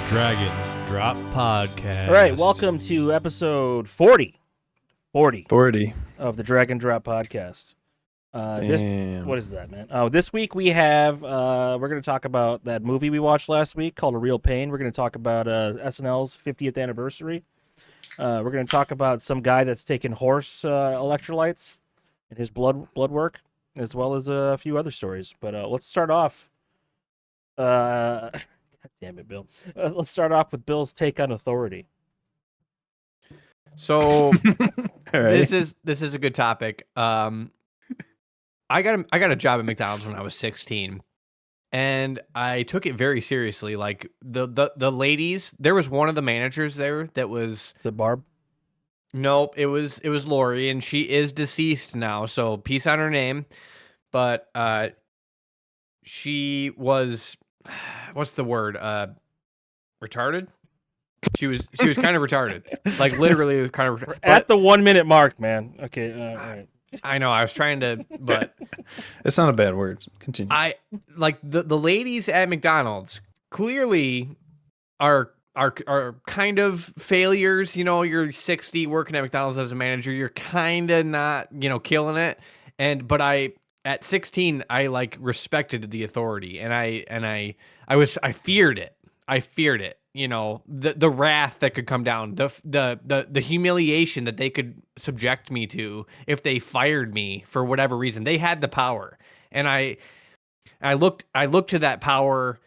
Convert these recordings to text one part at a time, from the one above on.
Dragon Drop Podcast. All right, welcome to episode 40 of the Dragon Drop Podcast. What is that, man? This week we have, we're going to talk about that movie we watched last week called A Real Pain. We're going to talk about SNL's 50th anniversary. We're going to talk about some guy that's taking horse electrolytes and his blood work, as well as a few other stories. But let's start off. God damn it, Bill. Let's start off with Bill's take on authority. So Right. this is a good topic. I got a job at McDonald's when I was 16, and I took it very seriously. Like the ladies, there was one of the managers there that was. Is it Barb? Nope, it was Lori, and she is deceased now. So peace on her name, but she was, what's the word? Retarded. She was kind of retarded, like literally kind of. At the 1 minute mark, man. Okay, all right. I know I was trying to, but It's not a bad word. Continue. I like the ladies at McDonald's clearly are kind of failures. You know, you're 60 working at McDonald's as a manager. You're kind of not, killing it. But at 16, I like respected the authority, and I feared it. I feared it. The wrath that could come down, the humiliation that they could subject me to if they fired me for whatever reason. They had the power, and I looked to that power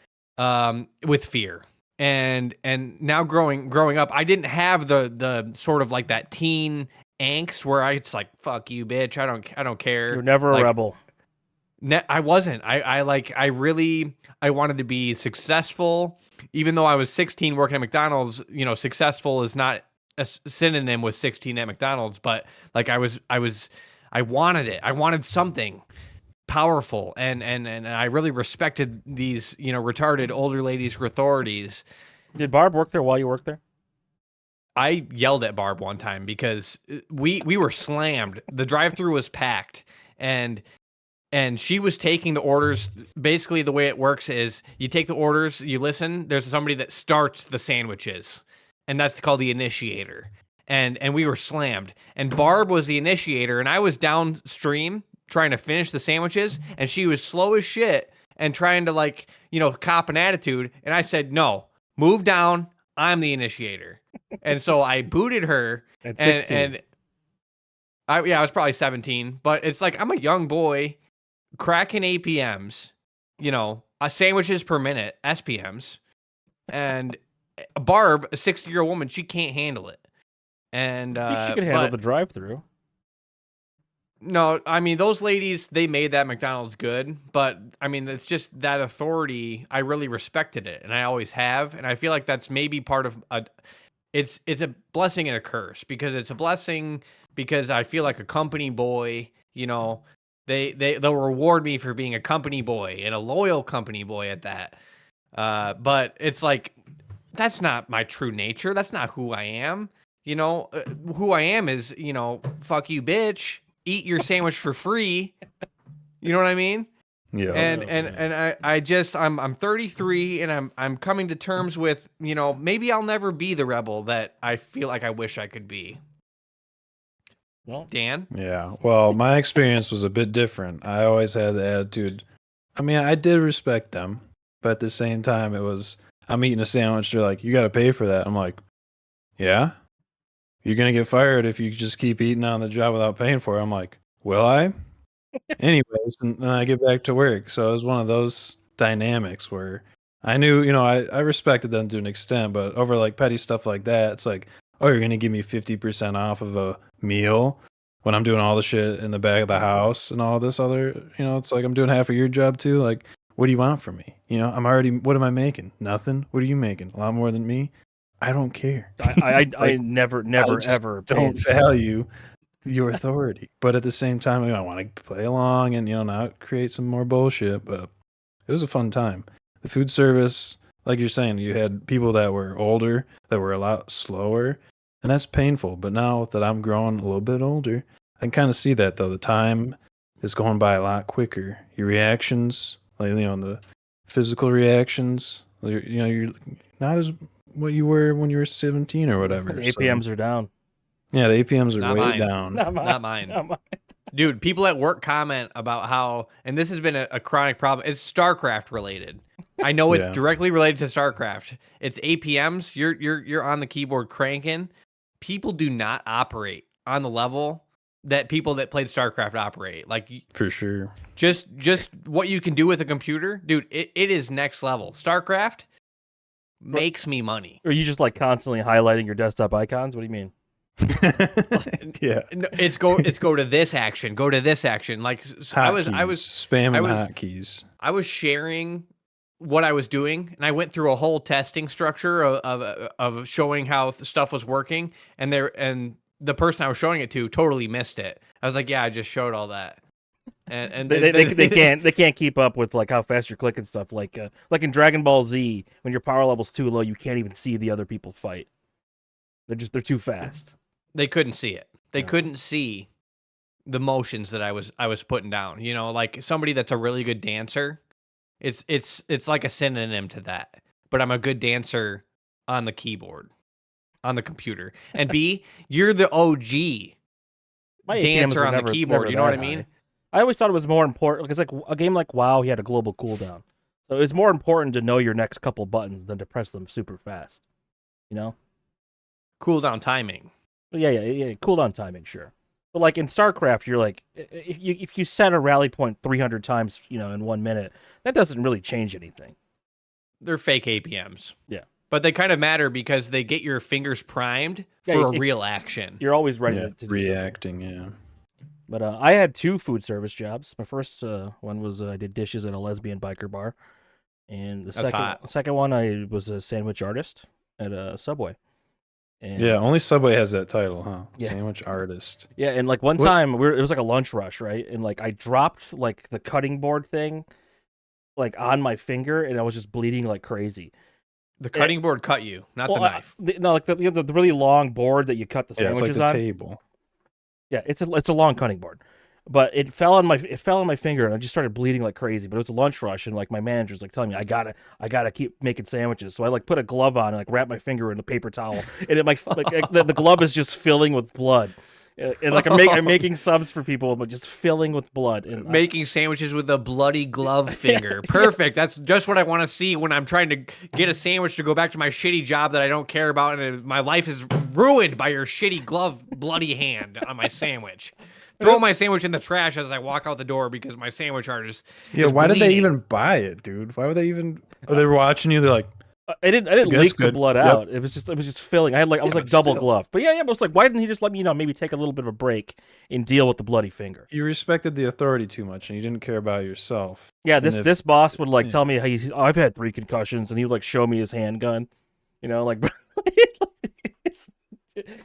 with fear. And now growing up, I didn't have the sort of like that teen angst where it's like, fuck you, bitch. I don't care. You're never a rebel. I wasn't. I wanted to be successfed. Even though I was 16 working at McDonald's, successful is not a synonym with 16 at McDonald's, but like I wanted it. I wanted something powerful, and I really respected these, retarded older ladies' authorities. Did Barb work there while you worked there? I yelled at Barb one time because we were slammed. The drive-thru was packed, and she was taking the orders. Basically, the way it works is you take the orders, you listen, there's somebody that starts the sandwiches, and that's called the initiator. And we were slammed. And Barb was the initiator, and I was downstream trying to finish the sandwiches, and she was slow as shit and trying to cop an attitude. And I said, no, move down. I'm the initiator. And so I booted her. At 16. I was probably 17, but it's like, I'm a young boy cracking APMs, sandwiches per minute, SPMs. And Barb, a 60-year-old woman, she can't handle it. And she could handle the drive-thru. No, I mean, those ladies, they made that McDonald's good, but I mean, it's just that authority. I really respected it, and I always have. And I feel like that's maybe part of it's a blessing and a curse, because it's a blessing because I feel like a company boy, they'll reward me for being a company boy and a loyal company boy at that. But it's like, that's not my true nature. That's not who I am. Who I am is, fuck you, bitch. Eat your sandwich for free. You know what I mean? Yeah. And I'm 33, and I'm coming to terms with, maybe I'll never be the rebel that I feel like I wish I could be. Well, Dan? Yeah. Well, my experience was a bit different. I always had the attitude. I mean, I did respect them, but at the same time, it was, I'm eating a sandwich. They're like, you got to pay for that. I'm like, yeah. You're going to get fired if you just keep eating on the job without paying for it. I'm like, will I? Anyways, and then I get back to work. So it was one of those dynamics where I knew, I respected them to an extent, but over like petty stuff like that, it's like, oh, you're going to give me 50% off of a meal when I'm doing all the shit in the back of the house and all this other, it's like I'm doing half of your job too. Like, what do you want from me? What am I making? Nothing. What are you making? A lot more than me? I don't care. I never ever don't value your authority, but at the same time, I want to play along and not create some more bullshit. But it was a fun time. The food service, like you're saying, you had people that were older that were a lot slower, and that's painful. But now that I'm growing a little bit older, I can kind of see that though. The time is going by a lot quicker. Your reactions, like the physical reactions, you're not as what you were when you were 17 or whatever. The APMs are down. Yeah, the APMs are Not way mine. down. Not mine. Dude, people at work comment about how, and this has been a chronic problem. It's StarCraft related. I know it's directly related to StarCraft. It's APMs. You're on the keyboard cranking. People do not operate on the level that people that played StarCraft operate. Like, for sure. Just what you can do with a computer, dude. It is next level. StarCraft makes me money. Are you just like constantly highlighting your desktop icons? What do you mean? Yeah, it's go to this action, go to this action. Like I was spamming hotkeys. I was sharing what I was doing, and I went through a whole testing structure of showing how stuff was working, and the person I was showing it to totally missed it. I was like, yeah, I just showed all that. And they can't keep up with like how fast you're clicking stuff. Like in Dragon Ball Z, when your power level's too low, you can't even see the other people fight. They're too fast. They couldn't see it. They couldn't see the motions that I was putting down. You know, like somebody that's a really good dancer, it's like a synonym to that. But I'm a good dancer on the keyboard, on the computer. And B, you're the OG dancer on the keyboard. You know what I mean? I always thought it was more important because like a game like WoW, he had a global cooldown, so it's more important to know your next couple buttons than to press them super fast. You know, cooldown timing. Yeah. Cooldown timing, sure. But like in StarCraft, you're like, if you set a rally point 300 times, in 1 minute, that doesn't really change anything. They're fake APMs. Yeah. But they kind of matter because they get your fingers primed for a real action. You're always ready to do reacting, something. Yeah. But I had 2 food service jobs. My first one was I did dishes at a lesbian biker bar. And the second one, I was a sandwich artist at a Subway. And only Subway has that title, huh? Yeah. Sandwich artist. Yeah, and like one time it was like a lunch rush, right? And like I dropped like the cutting board thing like on my finger, and I was just bleeding like crazy. The cutting board cut you, not the knife. Like the really long board that you cut the sandwiches it's like the on. Table. Yeah, it's a long cutting board. But it fell on my finger, and I just started bleeding like crazy. But it was a lunch rush, and like my manager's like telling me I gotta keep making sandwiches. So I like put a glove on and like wrap my finger in a paper towel, and it the glove is just filling with blood. And like I'm making subs for people, but just filling with blood. And making sandwiches with a bloody glove finger. Perfect. That's just what I want to see when I'm trying to get a sandwich to go back to my shitty job that I don't care about, and my life is ruined by your shitty glove, bloody hand on my sandwich. Throw my sandwich in the trash as I walk out the door because my sandwich artist. Yeah, why did they even buy it, dude? Why would they even? Oh, they were watching you. They're like, I didn't leak the blood out. It was just filling. I was double gloved. But yeah. But it's like, why didn't he just let me, maybe take a little bit of a break and deal with the bloody finger? You respected the authority too much, and you didn't care about yourself. Yeah, this boss would like tell me, I've had 3 concussions, and he would like show me his handgun. Like.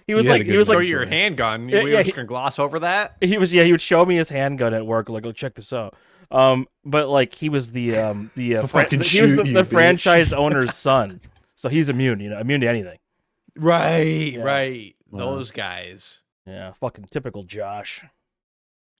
He was like show you your handgun. We were just gonna gloss over that. He would show me his handgun at work. Like, check this out. But like he was the franchise owner's son, so he's immune. Immune to anything. Right. Wow. Those guys. Yeah, fucking typical Josh.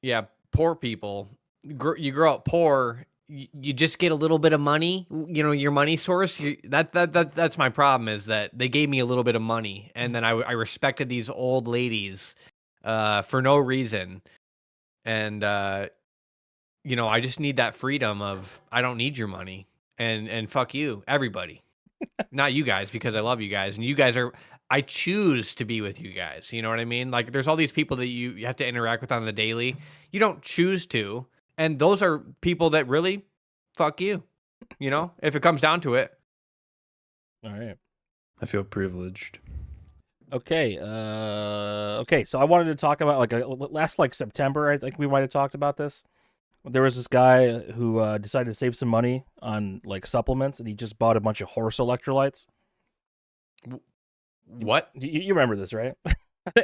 Yeah, poor people. You grow up poor. You just get a little bit of money, your money source. That's my problem, is that they gave me a little bit of money, and then I respected these old ladies for no reason, and I just need that freedom of, I don't need your money, and fuck you, everybody. Not you guys, because I love you guys, and you guys I choose to be with you guys. You know what I mean? Like, there's all these people that you have to interact with on the daily. You don't choose to. And those are people that really fuck you, if it comes down to it. All right. I feel privileged. Okay. So I wanted to talk about last September, I think we might have talked about this. There was this guy who decided to save some money on supplements, and he just bought a bunch of horse electrolytes. What? You remember this, right?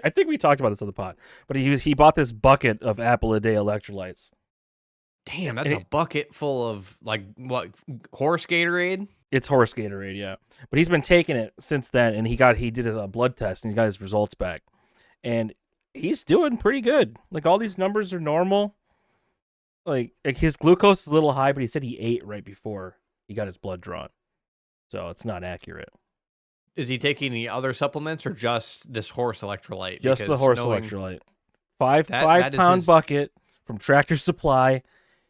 I think we talked about this on the pod. But he bought this bucket of Apple a Day electrolytes. Damn, that's a bucket full of what, horse Gatorade? It's horse Gatorade, yeah. But he's been taking it since then, and he did a blood test, and he got his results back, and he's doing pretty good. All these numbers are normal. Like his glucose is a little high, but he said he ate right before he got his blood drawn, so it's not accurate. is he taking any other supplements or just this horse electrolyte? Just the horse electrolyte. Five that pound bucket from Tractor Supply.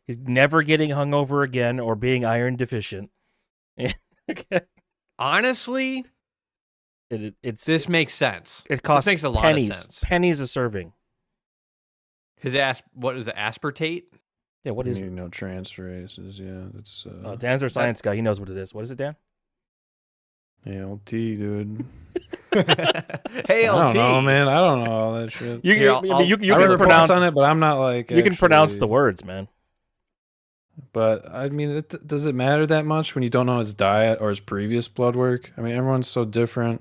He's never getting hungover again or being iron deficient. Honestly, this makes sense. It costs makes a lot pennies. of sense. Pennies a serving. What is it? Aspartate? Yeah, what is no transferases? Yeah, that's. Dan's our science guy. He knows what it is. What is it, Dan? ALT, dude. Hey, I don't know, man. I don't know all that shit. You can pronounce on it, but I'm not like. You can pronounce the words, man. But I mean, does it matter that much when you don't know his diet or his previous blood work? I mean, everyone's so different.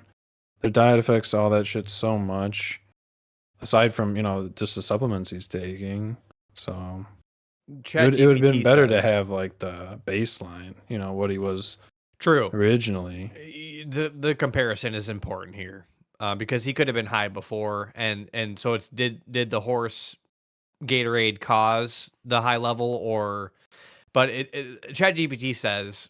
Their diet affects all that shit so much. Aside from just the supplements he's taking, so it would have been better to have like the baseline. What he was. True. Originally, the comparison is important here because he could have been high before, and so it's did the horse Gatorade cause the high level or? But ChatGPT says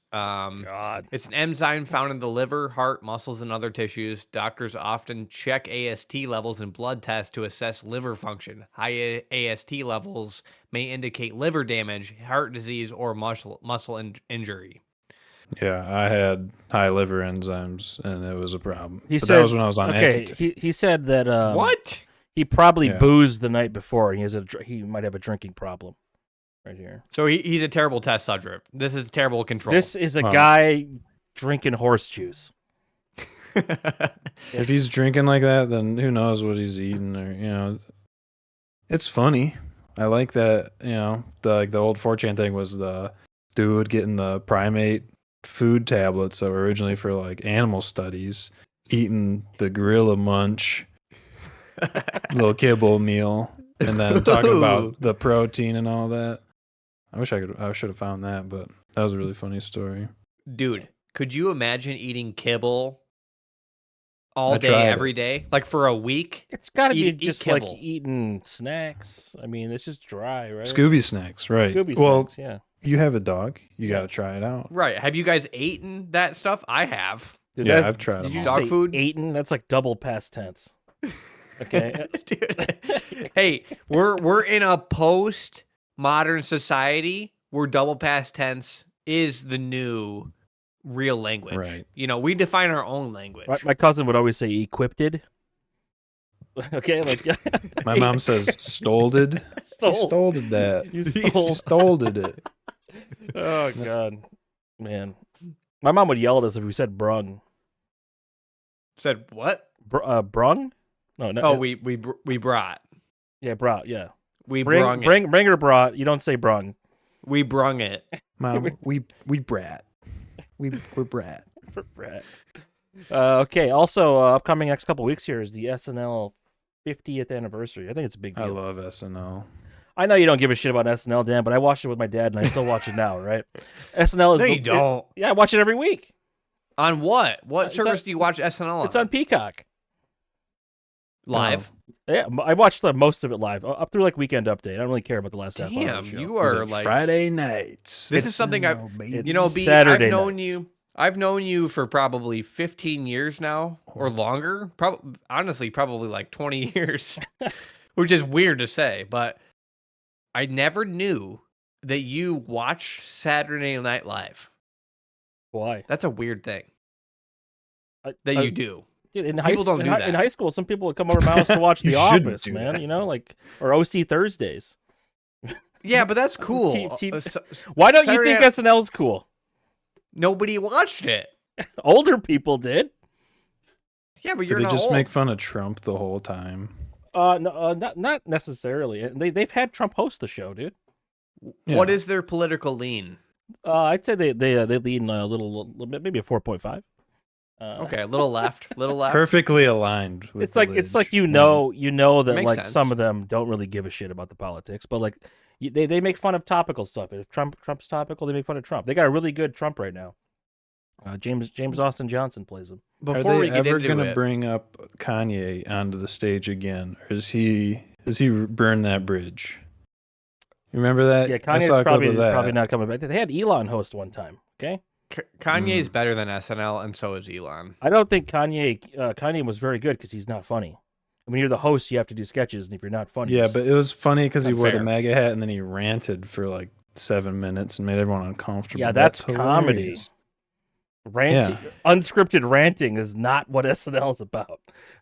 it's an enzyme found in the liver, heart, muscles, and other tissues. Doctors often check AST levels in blood tests to assess liver function. High AST levels may indicate liver damage, heart disease, or muscle injury. Yeah, I had high liver enzymes, and it was a problem. That was when I was on Accutane. He said that what? He probably boozed the night before, and he might have a drinking problem. Right here. So he's a terrible test subject. This is terrible control. This is a guy drinking horse juice. If he's drinking like that, then who knows what he's eating or it's funny. I like that, the old 4chan thing was the dude getting the primate food tablets that were originally for like animal studies, eating the gorilla munch little kibble meal, and then talking about the protein and all that. I should have found that, but that was a really funny story. Dude, could you imagine eating kibble all day, every day? Like for a week? It's got to be just like eating snacks. I mean, it's just dry, right? Scooby snacks, right? Snacks, yeah. You have a dog. You got to try it out. Right. Have you guys eaten that stuff? I have. Dude, I've tried them all. Dog food? Eaten? That's like double past tense. Okay. Dude. Hey, we're in a post-modern society where double past tense is the new real language. Right. We define our own language. My cousin would always say equipped. Okay, like my mom says stolded. Stolded that. You stolded it. Oh god, man! My mom would yell at us if we said "brung." Said what? Brung? No. Oh, we brought. Yeah, brought. Yeah, we bring or brought. You don't say brung. We brung it. Mom, we brat. We're brat. We're brat. Okay. Also, upcoming next couple weeks here is the SNL 50th anniversary. I think it's a big deal. I love SNL. I know you don't give a shit about SNL, Dan, but I watched it with my dad, and I still watch it now, right? SNL is... No, you don't. Yeah, I watch it every week. On what? What service do you watch SNL on? It's on Peacock. Live? Yeah, I watched most of it live, up through like Weekend Update. I don't really care about the last half hour of the show. You are like... Friday nights. This is something I've... Saturday I've known you for probably 15 years now, or longer. Honestly, probably like 20 years, which is weird to say, but I never knew that you watch Saturday Night Live. Why? That's a weird thing you do. Dude, people don't do that. In high school, some people would come over to my house to watch The Office, man. Or OC Thursdays. Yeah, but that's cool. Why don't you think SNL is cool? Nobody watched it. Older people did. Yeah, but you're not. They just old. make fun of Trump the whole time. No, not necessarily. They've had Trump host the show, dude. Yeah. What is their political lean? I'd say they lean a little, maybe a 4.5. Okay, a little left, Perfectly aligned. With it's like you know that like sense. Some of them don't really give a shit about the politics, but like they make fun of topical stuff. If Trump's topical, they make fun of Trump. They got a really good Trump right now. James Austin Johnson plays him. Before Are we they get ever into gonna it, bring up Kanye onto the stage again, or is he burn that bridge? You remember that? Yeah, Kanye's probably not coming back. They had Elon host one time. Okay, Kanye's better than SNL, and so is Elon. I don't think Kanye was very good because he's not funny. When you're the host, you have to do sketches, and if you're not funny, Yeah, but it was funny because he wore fair. the MAGA hat and then he ranted for like 7 minutes and made everyone uncomfortable. Yeah, that's comedy. hilarious. Ranting, unscripted ranting is not what SNL is about.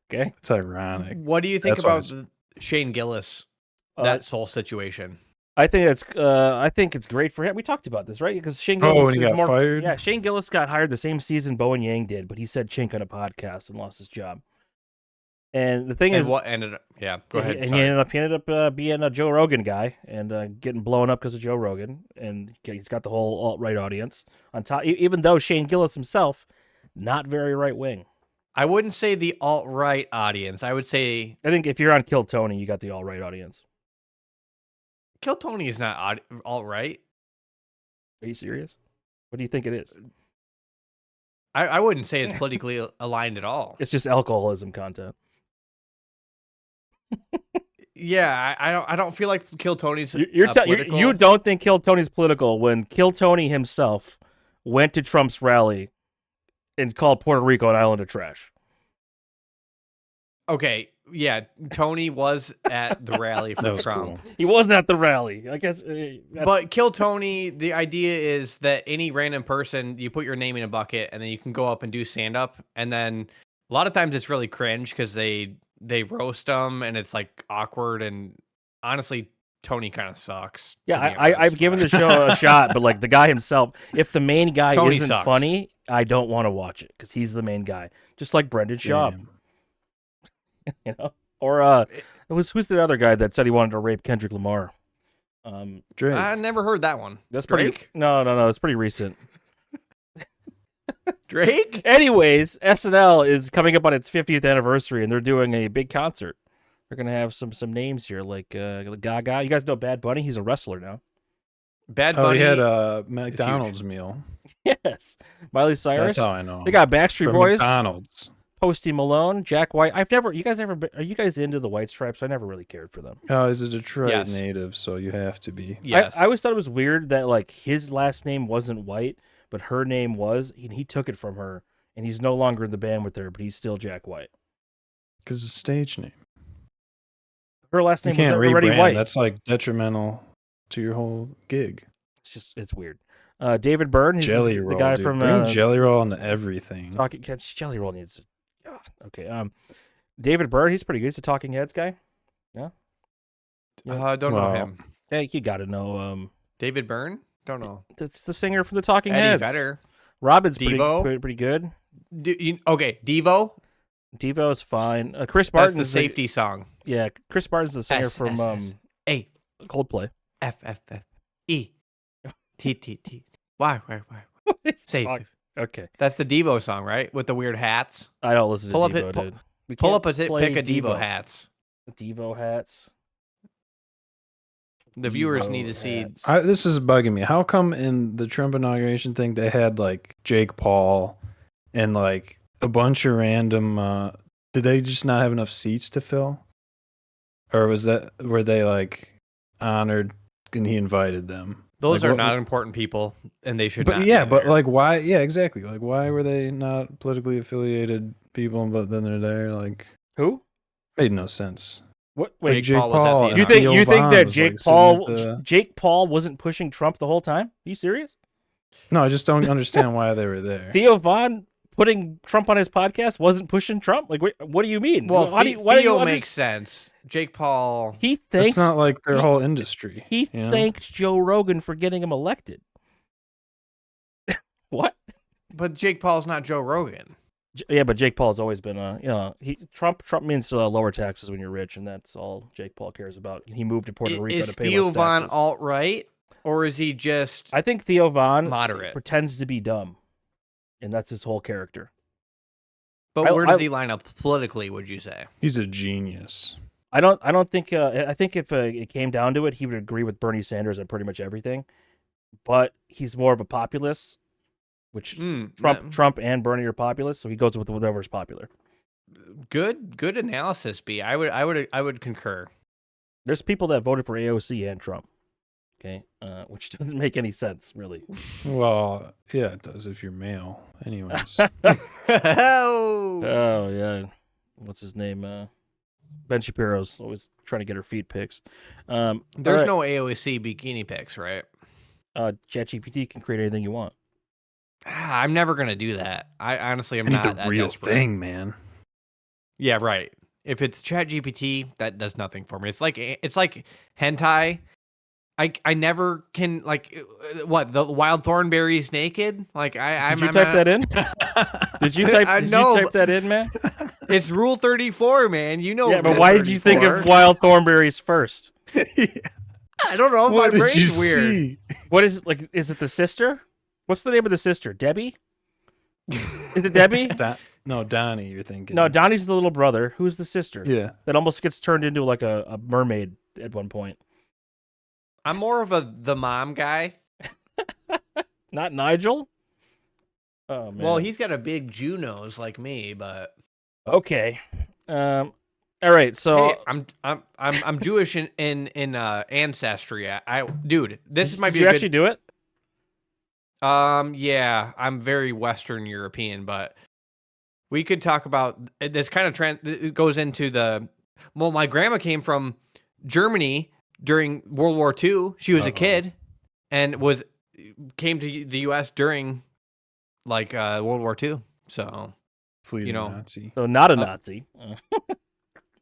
Okay, It's ironic. What do you think That's why about Shane Gillis? That whole situation. I think it's great for him. We talked about this, right? Because Shane Gillis when he got fired? Yeah, Shane Gillis got hired the same season Bo and Yang did, but he said chink on a podcast and lost his job. And the thing is, what ended up? Yeah, go ahead. And he ended up being a Joe Rogan guy and getting blown up because of Joe Rogan, and he's got the whole alt-right audience on top. Even though Shane Gillis himself, not very right wing. I wouldn't say the alt-right audience. I would say I think if you're on Kill Tony, you got the alt-right audience. Kill Tony is not alt-right. Are you serious? What do you think it is? I wouldn't say it's politically aligned at all. It's just alcoholism content. Yeah, I don't feel like Kill Tony's political. You don't think Kill Tony's political when Kill Tony himself went to Trump's rally and called Puerto Rico an island of trash. Okay, yeah, Tony was at the rally for Trump. Cool. He wasn't at the rally, I guess. But Kill Tony, the idea is that any random person, you put your name in a bucket, and then you can go up and do stand-up, and then a lot of times it's really cringe because they roast them, and it's like awkward, and honestly, Tony kind of sucks. Yeah, I've given the show a shot, but like the guy himself, if the main guy isn't funny, I don't want to watch it because he's the main guy, just like Brendan Schaub. You know, or who's the other guy that said he wanted to rape Kendrick Lamar? Drake. I never heard that one. That's Drake? Pretty. No. It's pretty recent. Drake. Anyways, SNL is coming up on its 50th anniversary, and they're doing a big concert. They're gonna have some names here, like Gaga. You guys know Bad Bunny? He's a wrestler now. Bad Bunny. He had a McDonald's meal. Yes, Miley Cyrus. That's how I know. They got Backstreet Boys. McDonald's. Posty Malone, Jack White. Are you guys into the White Stripes? I never really cared for them. Oh, he's a Detroit native, so you have to be. Yes. I always thought it was weird that like his last name wasn't White, but her name was. He took it from her, and he's no longer in the band with her, but he's still Jack White. Because it's a stage name. Her last name was already White. That's like detrimental to your whole gig. It's weird. David Byrne, Jelly Roll, the guy dude. from Bring Jelly Roll into everything. Talking Heads. Jelly Roll needs. Okay. David Byrne, he's pretty good. He's a Talking Heads guy. Yeah. Don't know him. Hey, you got to know. David Byrne? Don't know. That's the singer from the Talking Eddie Heads. Vedder. Robin's Devo? pretty good. Okay, Devo. Devo's fine. Chris Martin. That's the safety song. Yeah, Chris Martin's the singer from A Coldplay. F E T T Y. Safe. Okay. That's the Devo song, right? With the weird hats. I don't listen to Devo, dude. Pull up a pick of Devo hats. Devo hats. The viewers need to see. This is bugging me. How come in the Trump inauguration thing they had like Jake Paul and like a bunch of random? Did they just not have enough seats to fill, or were they like honored and he invited them? Those are not important people, and they should. But not yeah, be but there. like why? Yeah, exactly. Like why were they not politically affiliated people, but then they're there? Like who? Made no sense. What? Wait, Jake Paul was at the you think that Theo Jake Paul wasn't pushing Trump the whole time? Are you serious? No, I just don't understand why they were there. Theo Von putting Trump on his podcast wasn't pushing Trump? Like, what do you mean? Well, Theo makes sense. Jake Paul. It's not like their whole industry. He thanked Joe Rogan for getting him elected. What? But Jake Paul's not Joe Rogan. Yeah, but Jake Paul's always been Trump means lower taxes when you're rich, and that's all Jake Paul cares about. He moved to Puerto Rico to pay Theo less Von taxes. alt-right, or is he just I think Theo Von moderate? Pretends to be dumb, and that's his whole character. But where does he line up politically, would you say? He's a genius. I don't think I think if it came down to it, he would agree with Bernie Sanders on pretty much everything. But he's more of a populist, which Trump and Bernie are populists, so he goes with whatever's popular. Good analysis, B. I would concur. There's people that voted for AOC and Trump. Okay, which doesn't make any sense, really. Well, yeah, it does if you're male. Anyways. Oh, yeah. What's his name? Ben Shapiro's always trying to get her feet pics. There's no AOC bikini pics, right? ChatGPT can create anything you want. I'm never gonna do that. I honestly am I need not the that real desperate. thing, man. Yeah, right. If it's ChatGPT, that does nothing for me. It's like hentai. I never can what the wild thornberries naked. Like Did you type that in? Did you type that in, man? It's Rule 34, man. You know. Yeah, but why did you think of wild thornberries first? I don't know. What My did you brain's weird. see? What is Is it the sister? What's the name of the sister? Debbie? Is it Debbie? No, Donnie. You're thinking. No, Donnie's the little brother. Who's the sister? Yeah. That almost gets turned into like a mermaid at one point. I'm more of the mom guy. Not Nigel? Oh man. Well, he's got a big Jew nose like me, but okay. All right. So hey, I'm Jewish in ancestry. Dude, this might be. Did you actually do it? Yeah, I'm very Western European, but we could talk about this kind of it goes into well, my grandma came from Germany during World War II. She was a kid and came to the US during World War II. So, Nazi. So not a Nazi.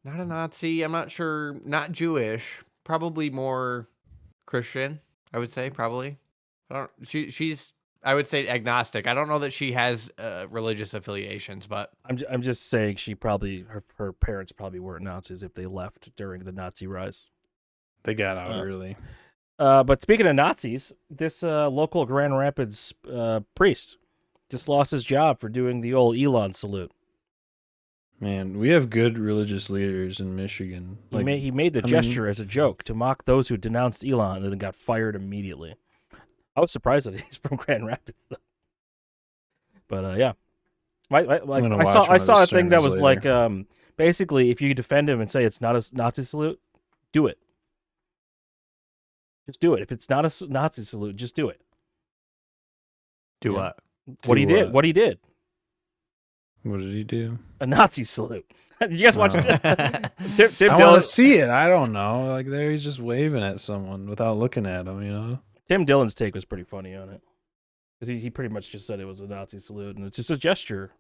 Not a Nazi. I'm not sure. Not Jewish. Probably more Christian, I would say, probably. She's I would say agnostic. I don't know that she has religious affiliations, but I'm just saying she probably her parents probably weren't Nazis if they left during the Nazi rise. They got out early. But speaking of Nazis, this local Grand Rapids priest just lost his job for doing the old Elon salute. Man, we have good religious leaders in Michigan. He made the gesture as a joke to mock those who denounced Elon and then got fired immediately. I was surprised that he's from Grand Rapids, though. But yeah, I saw a thing that was later. Basically, if you defend him and say it's not a Nazi salute, do it. Just do it. If it's not a Nazi salute, just do it. Do what? What he did. What he did. What did he do? A Nazi salute. Did you guys watch Tim I want to see it. I don't know. Like there, he's just waving at someone without looking at him. You know. Tim Dillon's take was pretty funny on it because he pretty much just said it was a Nazi salute and it's just a gesture.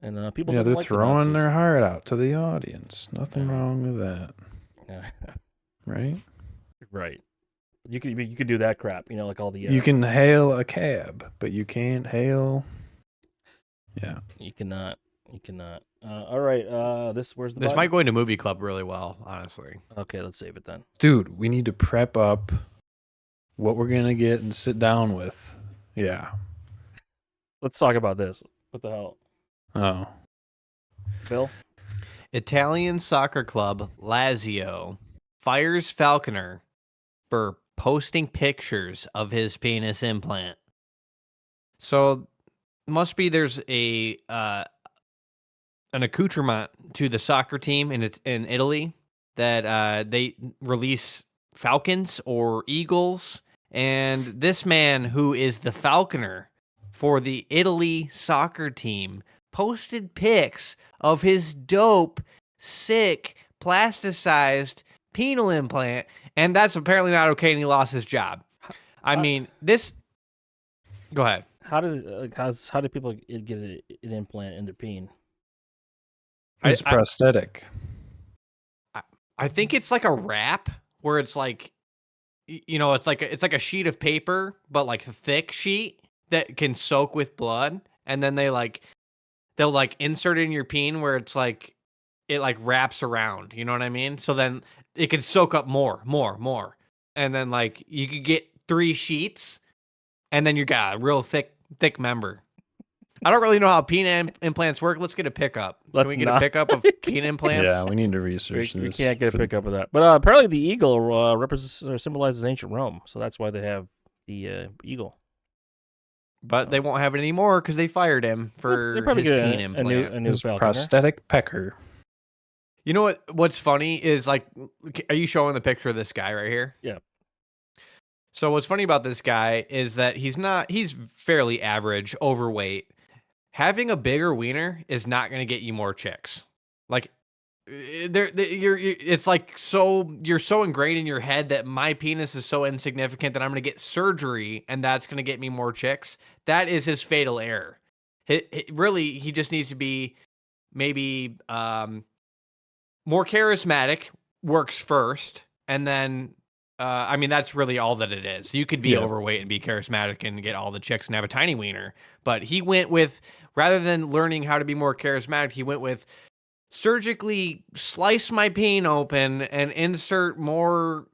And people, they're like throwing their heart out to the audience. Nothing wrong with that. Right. Right. You could do that crap. Like all the. You can hail a cab, but you can't hail. Yeah. You cannot. All right. This This might go into movie club really well, honestly. Okay, let's save it then. Dude, we need to prep up what we're gonna get and sit down with. Yeah. Let's talk about this. What the hell? Oh. Bill? Italian soccer club Lazio fires Falconer for posting pictures of his penis implant. So must be there's an accoutrement to the soccer team in Italy that they release falcons or eagles, and this man who is the falconer for the Italy soccer team posted pics of his dope, sick, plasticized penile implant, and that's apparently not okay, and he lost his job. I mean, this. Go ahead. How did people get an implant in their peen? It's prosthetic. I think it's like a wrap where it's like, it's like a sheet of paper, but like a thick sheet that can soak with blood, and then they'll insert it in your peen where it's like it like wraps around. You know what I mean? So then it can soak up more, and then like you could get 3 sheets, and then you got a real thick member. I don't really know how penis implants work. Let's get a pickup. Can we get a pickup of penis implants? Yeah, we need to research this. We can't get a pickup of that. But apparently the eagle represents or symbolizes ancient Rome, so that's why they have the eagle. But they won't have it anymore because they fired him for his penis implant. A new his falconer. Prosthetic pecker. You know what's funny is like, are you showing the picture of this guy right here? Yeah. So what's funny about this guy is that he's fairly average, overweight. Having a bigger wiener is not going to get you more chicks. Like, it's like you're so ingrained in your head that my penis is so insignificant that I'm going to get surgery and that's going to get me more chicks. That is his fatal error. Really, he just needs to be maybe more charismatic, works first, and then I mean, that's really all that it is. You could be overweight and be charismatic and get all the chicks and have a tiny wiener. But he went with, rather than learning how to be more charismatic, he went with surgically slice my peen open and insert more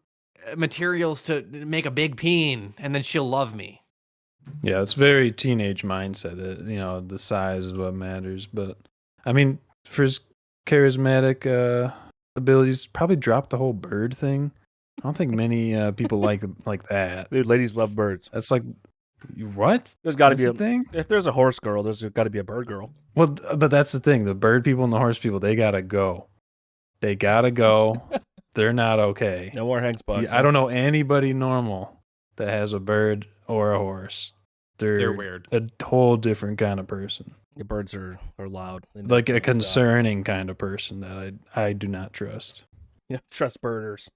materials to make a big peen, and then she'll love me. Yeah, it's very teenage mindset that, the size is what matters. But, I mean, for his charismatic abilities, probably drop the whole bird thing. I don't think many people like that. Dude, ladies love birds. That's like, what? There's got to be a thing. If there's a horse girl, there's got to be a bird girl. Well, but that's the thing. The bird people and the horse people, they gotta go. They gotta go. They're not okay. No more Hank's bugs. I don't know anybody normal that has a bird or a horse. They're weird. A whole different kind of person. The birds are loud. Like a concerning kind of person that I do not trust. Yeah, trust birders.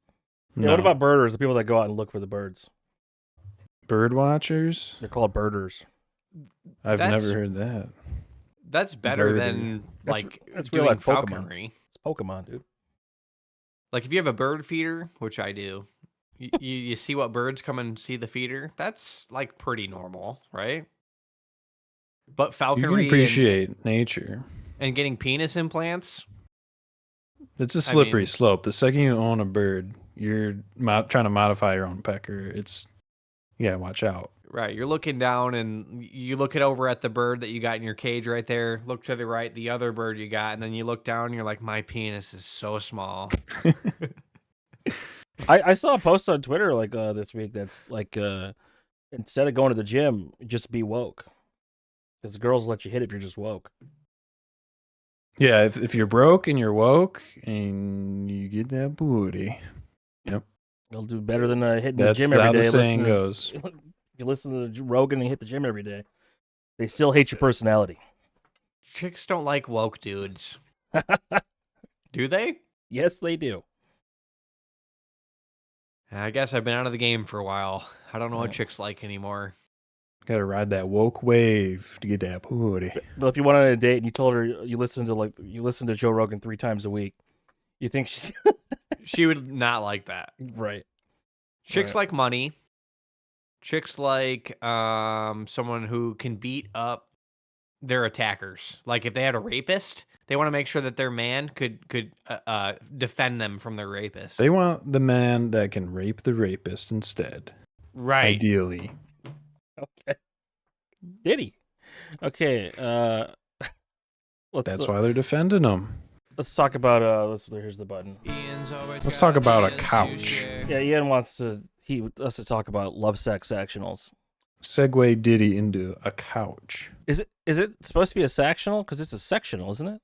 No. Yeah, what about birders? The people that go out and look for the birds. Bird watchers? They're called birders. I've never heard that. That's better than that's doing real like falconry. It's Pokemon, dude. Like if you have a bird feeder, which I do, you see what birds come and see the feeder. That's like pretty normal, right? But falconry, you can appreciate nature and getting penis implants. It's a slippery slope. The second you own a bird, you're trying to modify your own pecker. You gotta watch out. Right. You're looking down and you look it over at the bird that you got in your cage right there. Look to the right, the other bird you got. And then you look down and you're like, my penis is so small. I saw a post on Twitter like this week that's like instead of going to the gym, just be woke. Because the girls let you hit if you're just woke. Yeah, if you're broke and you're woke and you get that booty, yep, they'll do better than hitting the gym every day. That's how the saying goes. If you listen to Rogan and hit the gym every day, they still hate your personality. Chicks don't like woke dudes. Do they? Yes, they do. I guess I've been out of the game for a while. I don't know what chicks like anymore. Gotta ride that woke wave to get that booty. But if you went on a date and you told her you listen to Joe Rogan 3 times a week, you think she would not like that, right? Chicks like money. Chicks like someone who can beat up their attackers. Like if they had a rapist, they want to make sure that their man could defend them from their rapist. They want the man that can rape the rapist instead. Right. Ideally. Okay. Did he? Okay. That's why they're defending them. Let's talk about here's the button. Let's talk about a couch. Yeah, Ian wants us to talk about love sex sectionals. Segue Diddy into a couch. Is it supposed to be a sectional? Because it's a sectional, isn't it?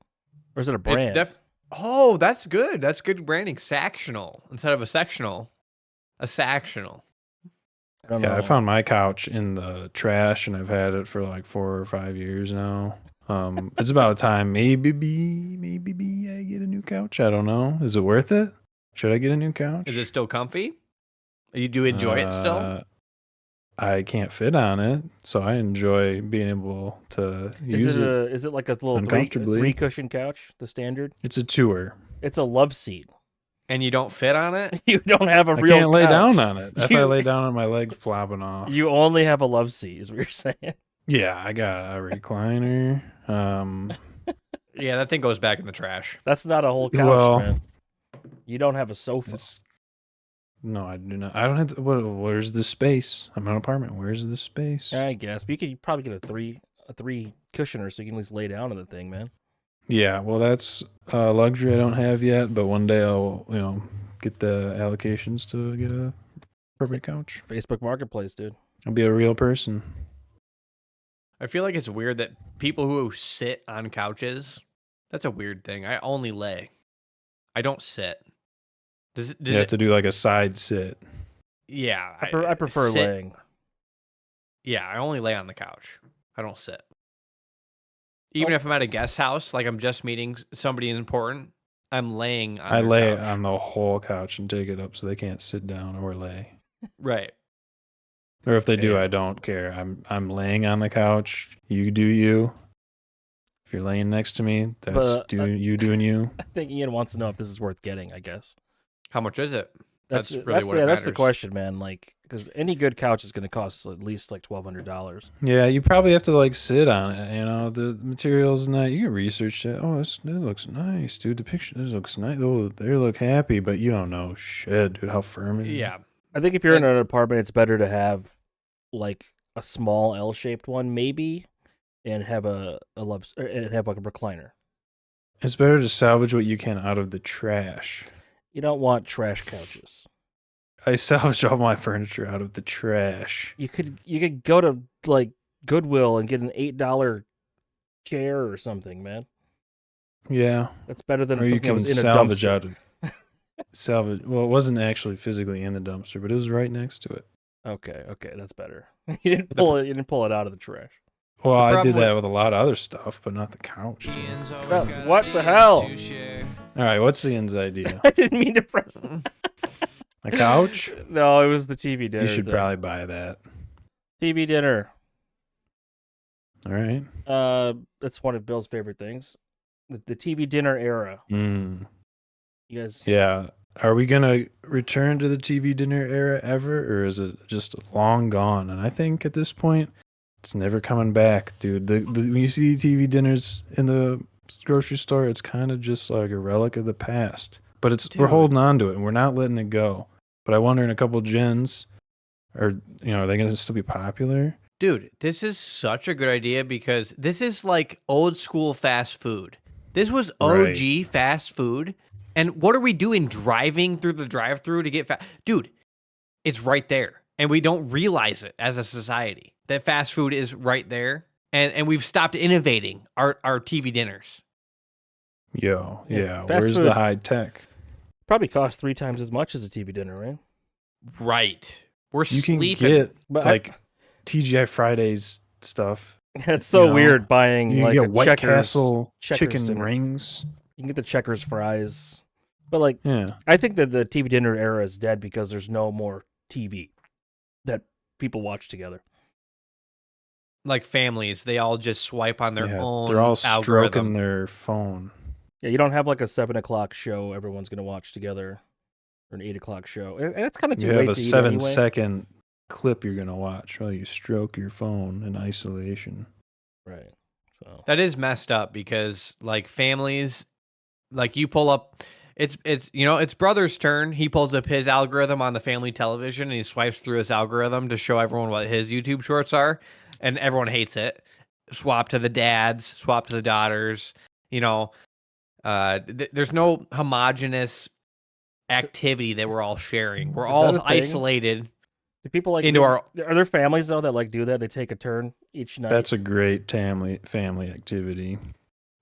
Or is it a brand? Oh, that's good. That's good branding. Sectional instead of a sectional. A sectional. I found my couch in the trash, and I've had it for like 4 or 5 years now. It's about time. Maybe I get a new couch. I don't know. Is it worth it? Should I get a new couch? Is it still comfy? You do enjoy it still? I can't fit on it, so I enjoy being able to use it. Is it like a little three cushion couch, the standard? It's a tour. It's a love seat. And you don't fit on it? You don't have a real I can't lay couch. down on it. If I lay down on my legs flopping off. You only have a love seat, is what you're saying. Yeah, I got a recliner. Yeah, that thing goes back in the trash. That's not a whole couch, man. You don't have a sofa. No, I do not. I don't have. Where's the space? I'm in an apartment. Where's the space? I guess. But you could probably get a three cushioner so you can at least lay down on the thing, man. Yeah, well, that's a luxury I don't have yet, but one day I'll, get the allocations to get a perfect couch. Facebook Marketplace, dude. I'll be a real person. I feel like it's weird that people who sit on couches, that's a weird thing. I only lay. I don't sit. You have to do like a side sit. Yeah, I prefer laying. Yeah, I only lay on the couch. I don't sit. Even if I'm at a guest house, like I'm just meeting somebody important, I'm laying on the lay couch. on the whole couch and take it up so they can't sit down or lay. Right. Or if they do, I don't care. I'm laying on the couch. You do you. If you're laying next to me, that's you doing you. I think Ian wants to know if this is worth getting, I guess. How much is it? That's what it matters. That's the question, man. Like, because any good couch is going to cost at least like $1,200. Yeah, you probably have to like sit on it. You know, the material's not. You can research it. Oh, it looks nice, dude. The picture, this looks nice. Oh, they look happy, but you don't know shit, dude. How firm it is. Yeah. I think if you're in an apartment, it's better to have like a small L-shaped one, maybe, and have and have like a recliner. It's better to salvage what you can out of the trash. You don't want trash couches. I salvaged all my furniture out of the trash. You could go to like Goodwill and get an $8 chair or something, man. Yeah, that's better than or something you can that was in salvage a dumpster. out of salvage. Well, it wasn't actually physically in the dumpster, but it was right next to it. Okay, that's better. You didn't pull it out of the trash. Well, I did that with a lot of other stuff, but not the couch. What the hell? All right, what's Ian's idea? I didn't mean to press A couch? No, it was the TV dinner. You should probably buy that. TV dinner. All right. That's one of Bill's favorite things. The TV dinner era. You guys? Yeah. Are we gonna return to the TV dinner era ever, or is it just long gone? And I think at this point, it's never coming back, dude. When you see TV dinners in the grocery store, it's kind of just like a relic of the past. But we're holding on to it, and we're not letting it go. But I wonder in a couple gens, are they going to still be popular? Dude, this is such a good idea because this is like old school fast food. This was OG fast food. And what are we doing? Driving through the drive-thru to get fast? Dude, it's right there. And we don't realize it as a society. That fast food is right there. And we've stopped innovating our TV dinners. Yeah. Where's the high tech? Probably costs 3 times as much as a TV dinner, right? Right. We're you sleeping. Can get TGI Fridays stuff. It's so weird buying you like get a White Checkers, Castle Checkers chicken rings. You can get the Checkers fries. But I think that the TV dinner era is dead because there's no more TV that people watch together. Like families, they all just swipe on their own. They're all algorithm. stroking their phone. Yeah, you don't have like a 7:00 show everyone's going to watch together, or an 8:00 show. And it's kind of too late. You have a to 7-second clip you're going to watch while you stroke your phone in isolation. Right. So that is messed up because like families, like you pull up. It's brother's turn. He pulls up his algorithm on the family television and he swipes through his algorithm to show everyone what his YouTube shorts are, and everyone hates it. Swap to the dads, swap to the daughters. There's no homogenous activity that we're all sharing. We're all isolated. Do people are there families though that like do that? They take a turn each night. That's a great family activity.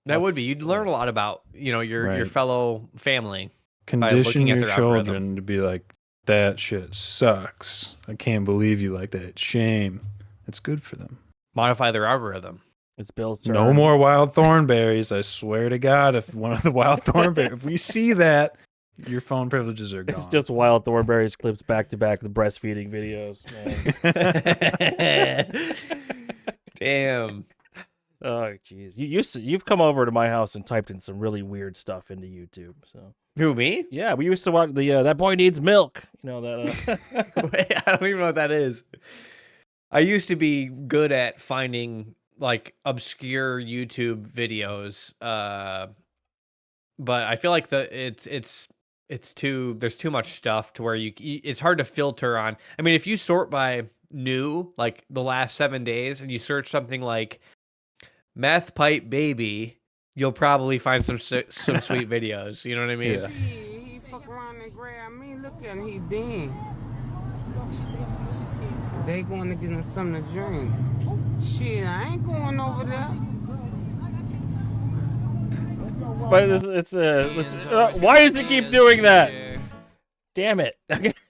That would be. You'd learn a lot about, your fellow family. Condition your children to be like, that shit sucks. I can't believe you like that. Shame. It's good for them. Modify their algorithm. It's Bill's turn. No more wild thornberries. I swear to God, if one of the wild thornberries, if we see that, your phone privileges are gone. It's just wild thornberries clips back to back, the breastfeeding videos, man. Damn. Oh, jeez. You've come over to my house and typed in some really weird stuff into YouTube. So who, me? Yeah, we used to watch the That Boy Needs Milk. That. Wait, I don't even know what that is. I used to be good at finding like obscure YouTube videos, but I feel like there's too much stuff to where it's hard to filter on. I mean, if you sort by new, like the last 7 days, and you search something like meth pipe baby, you'll probably find some sweet videos. You know what I mean? Yeah. He fuck around and grab me. Look at him, he dead. They going to get him something to drink. Shit, I ain't going over there. But it's why does it keep doing that? Damn it.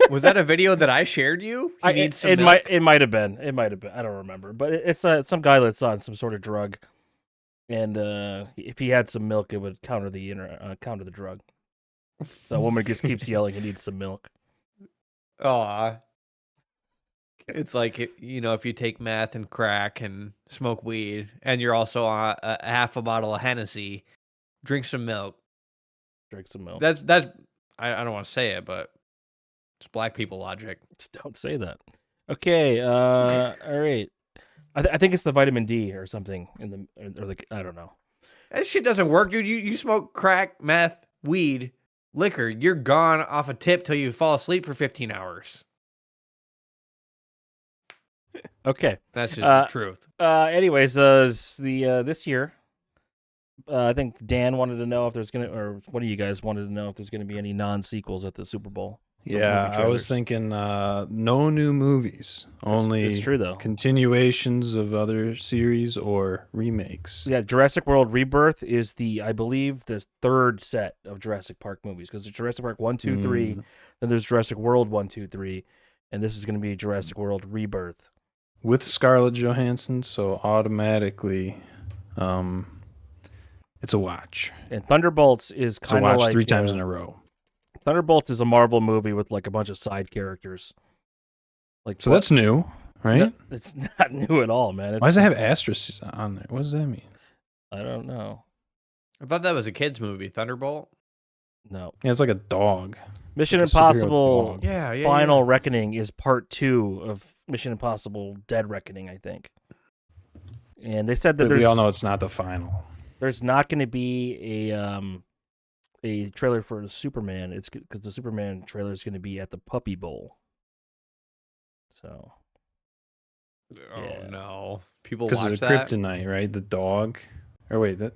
Was that a video that I shared you? It might have been. It might have been. I don't remember. But it's some guy that's on some sort of drug, and if he had some milk, it would counter the drug. So a woman just keeps yelling, "He needs some milk." Aw. It's like, if you take meth and crack and smoke weed, and you're also on a half a bottle of Hennessy, drink some milk. Drink some milk. That's I don't want to say it, but it's black people logic. Just don't say that. Okay. All right. I think it's the vitamin D or something I don't know. That shit doesn't work, dude. You smoke crack, meth, weed, liquor. You're gone off a tip till you fall asleep for 15 hours. Okay. That's just the truth. Anyways, this year, I think Dan wanted to know if there's or one of you guys wanted to know if there's gonna be any non-sequels at the Super Bowl. Yeah, I was thinking no new movies, only it's true, though. Continuations of other series or remakes. Yeah, Jurassic World Rebirth is I believe, the third set of Jurassic Park movies, because there's Jurassic Park 1, 2, 3, then there's Jurassic World 1, 2, 3, and this is going to be Jurassic World Rebirth. With Scarlett Johansson, so automatically it's a watch. And Thunderbolts is kind of like 3 times in a row. Thunderbolts is a Marvel movie with like a bunch of side characters. So that's new, right? No, it's not new at all, man. Why does it have asterisk on there? What does that mean? I don't know. I thought that was a kid's movie, Thunderbolt. No. Yeah, it's like a dog. Mission Impossible Yeah, Final Reckoning is part 2 of Mission Impossible Dead Reckoning, I think. And they said that we all know it's not the final. There's not going to be a trailer for the Superman. It's because the Superman trailer is going to be at the Puppy Bowl. So. No. People watch that? Because of Kryptonite, right? The dog. Or wait, the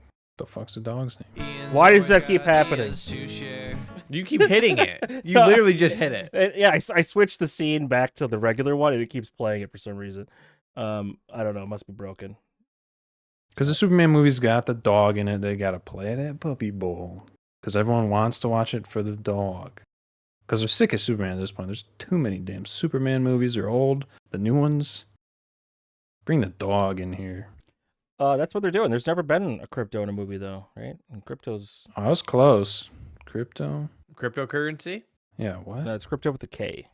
fuck's the dog's name? Why does that keep happening? You keep hitting it. You literally just hit it. Yeah, I switched the scene back to the regular one, and it keeps playing it for some reason. I don't know. It must be broken. Because the Superman movie's got the dog in it. They got to play it at Puppy Bowl. Because everyone wants to watch it for the dog. Because they're sick of Superman at this point. There's too many damn Superman movies. They're old. The new ones. Bring the dog in here. That's what they're doing. There's never been a crypto in a movie, though, right? And crypto's... I was close. Crypto? Cryptocurrency? Yeah, what? No, it's crypto with a K.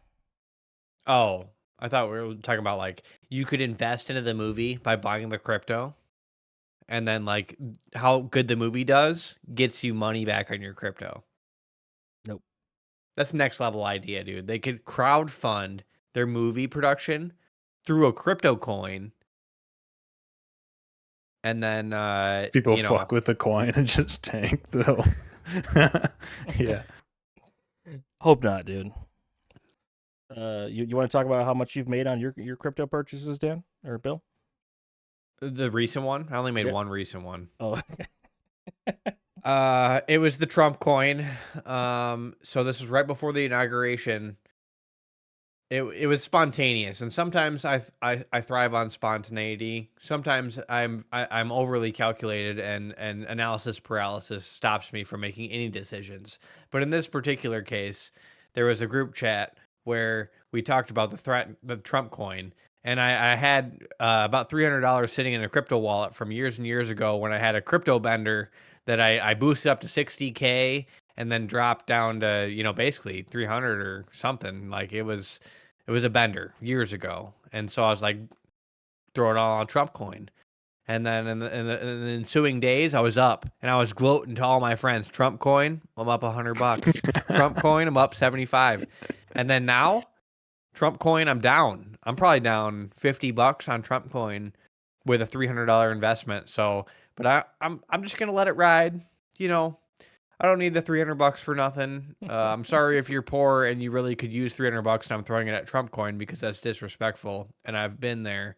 Oh, I thought we were talking about, like, you could invest into the movie by buying the crypto. And then, like, how good the movie does gets you money back on your crypto. Nope. That's next level idea, dude. They could crowdfund their movie production through a crypto coin. And then people fuck with the coin and just tank though. Yeah. Hope not, dude. You want to talk about how much you've made on your crypto purchases, Dan or Bill? The recent one? I only made one recent one. Oh. It was the Trump coin. So this was right before the inauguration. It was spontaneous, and sometimes I thrive on spontaneity. Sometimes I'm overly calculated, and analysis paralysis stops me from making any decisions. But in this particular case, there was a group chat where we talked about the Trump coin, and I had about $300 sitting in a crypto wallet from years and years ago when I had a crypto bender that I boosted up to 60K. And then dropped down to, basically 300 or something. Like it was a bender years ago. And so I was like, throw it all on Trump coin. And then in the ensuing days, I was up and I was gloating to all my friends, Trump coin, I'm up $100. Trump coin, I'm up 75. And then now, Trump coin, I'm down. I'm probably down $50 on Trump coin with a $300 investment. So, but I'm just going to let it ride, I don't need the $300 for nothing. I'm sorry if you're poor and you really could use $300 and I'm throwing it at Trump coin because that's disrespectful. And I've been there.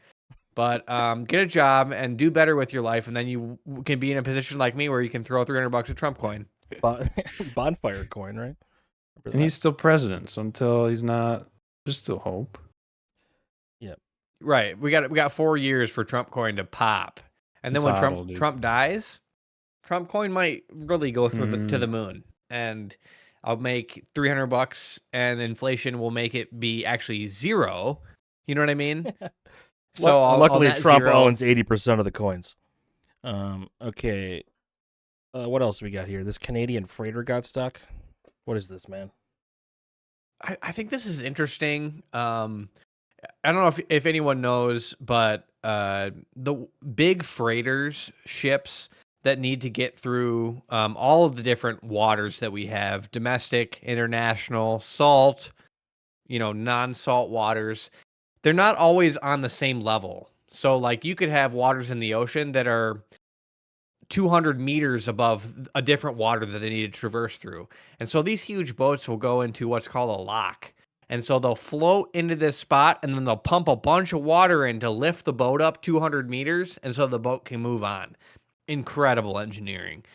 But get a job and do better with your life. And then you can be in a position like me where you can throw $300 at Trump coin. Bonfire coin, right? And he's still president. So until he's not, there's still hope. Yeah. Right. We got 4 years for Trump coin to pop. And then It's when hodl, dude. Trump dies, Trump coin might really go through to the moon. And I'll make $300 and inflation will make it be actually zero. You know what I mean? So luckily, I'll Trump zero. owns 80% of the coins. Okay. What else we got here? This Canadian freighter got stuck. What is this, man? I think this is interesting. I don't know if anyone knows, but the big freighters, ships that need to get through all of the different waters that we have, domestic, international, salt, non-salt waters, they're not always on the same level. So like you could have waters in the ocean that are 200 meters above a different water that they need to traverse through. And so these huge boats will go into what's called a lock. And so they'll float into this spot and then they'll pump a bunch of water in to lift the boat up 200 meters. And so the boat can move on. Incredible engineering.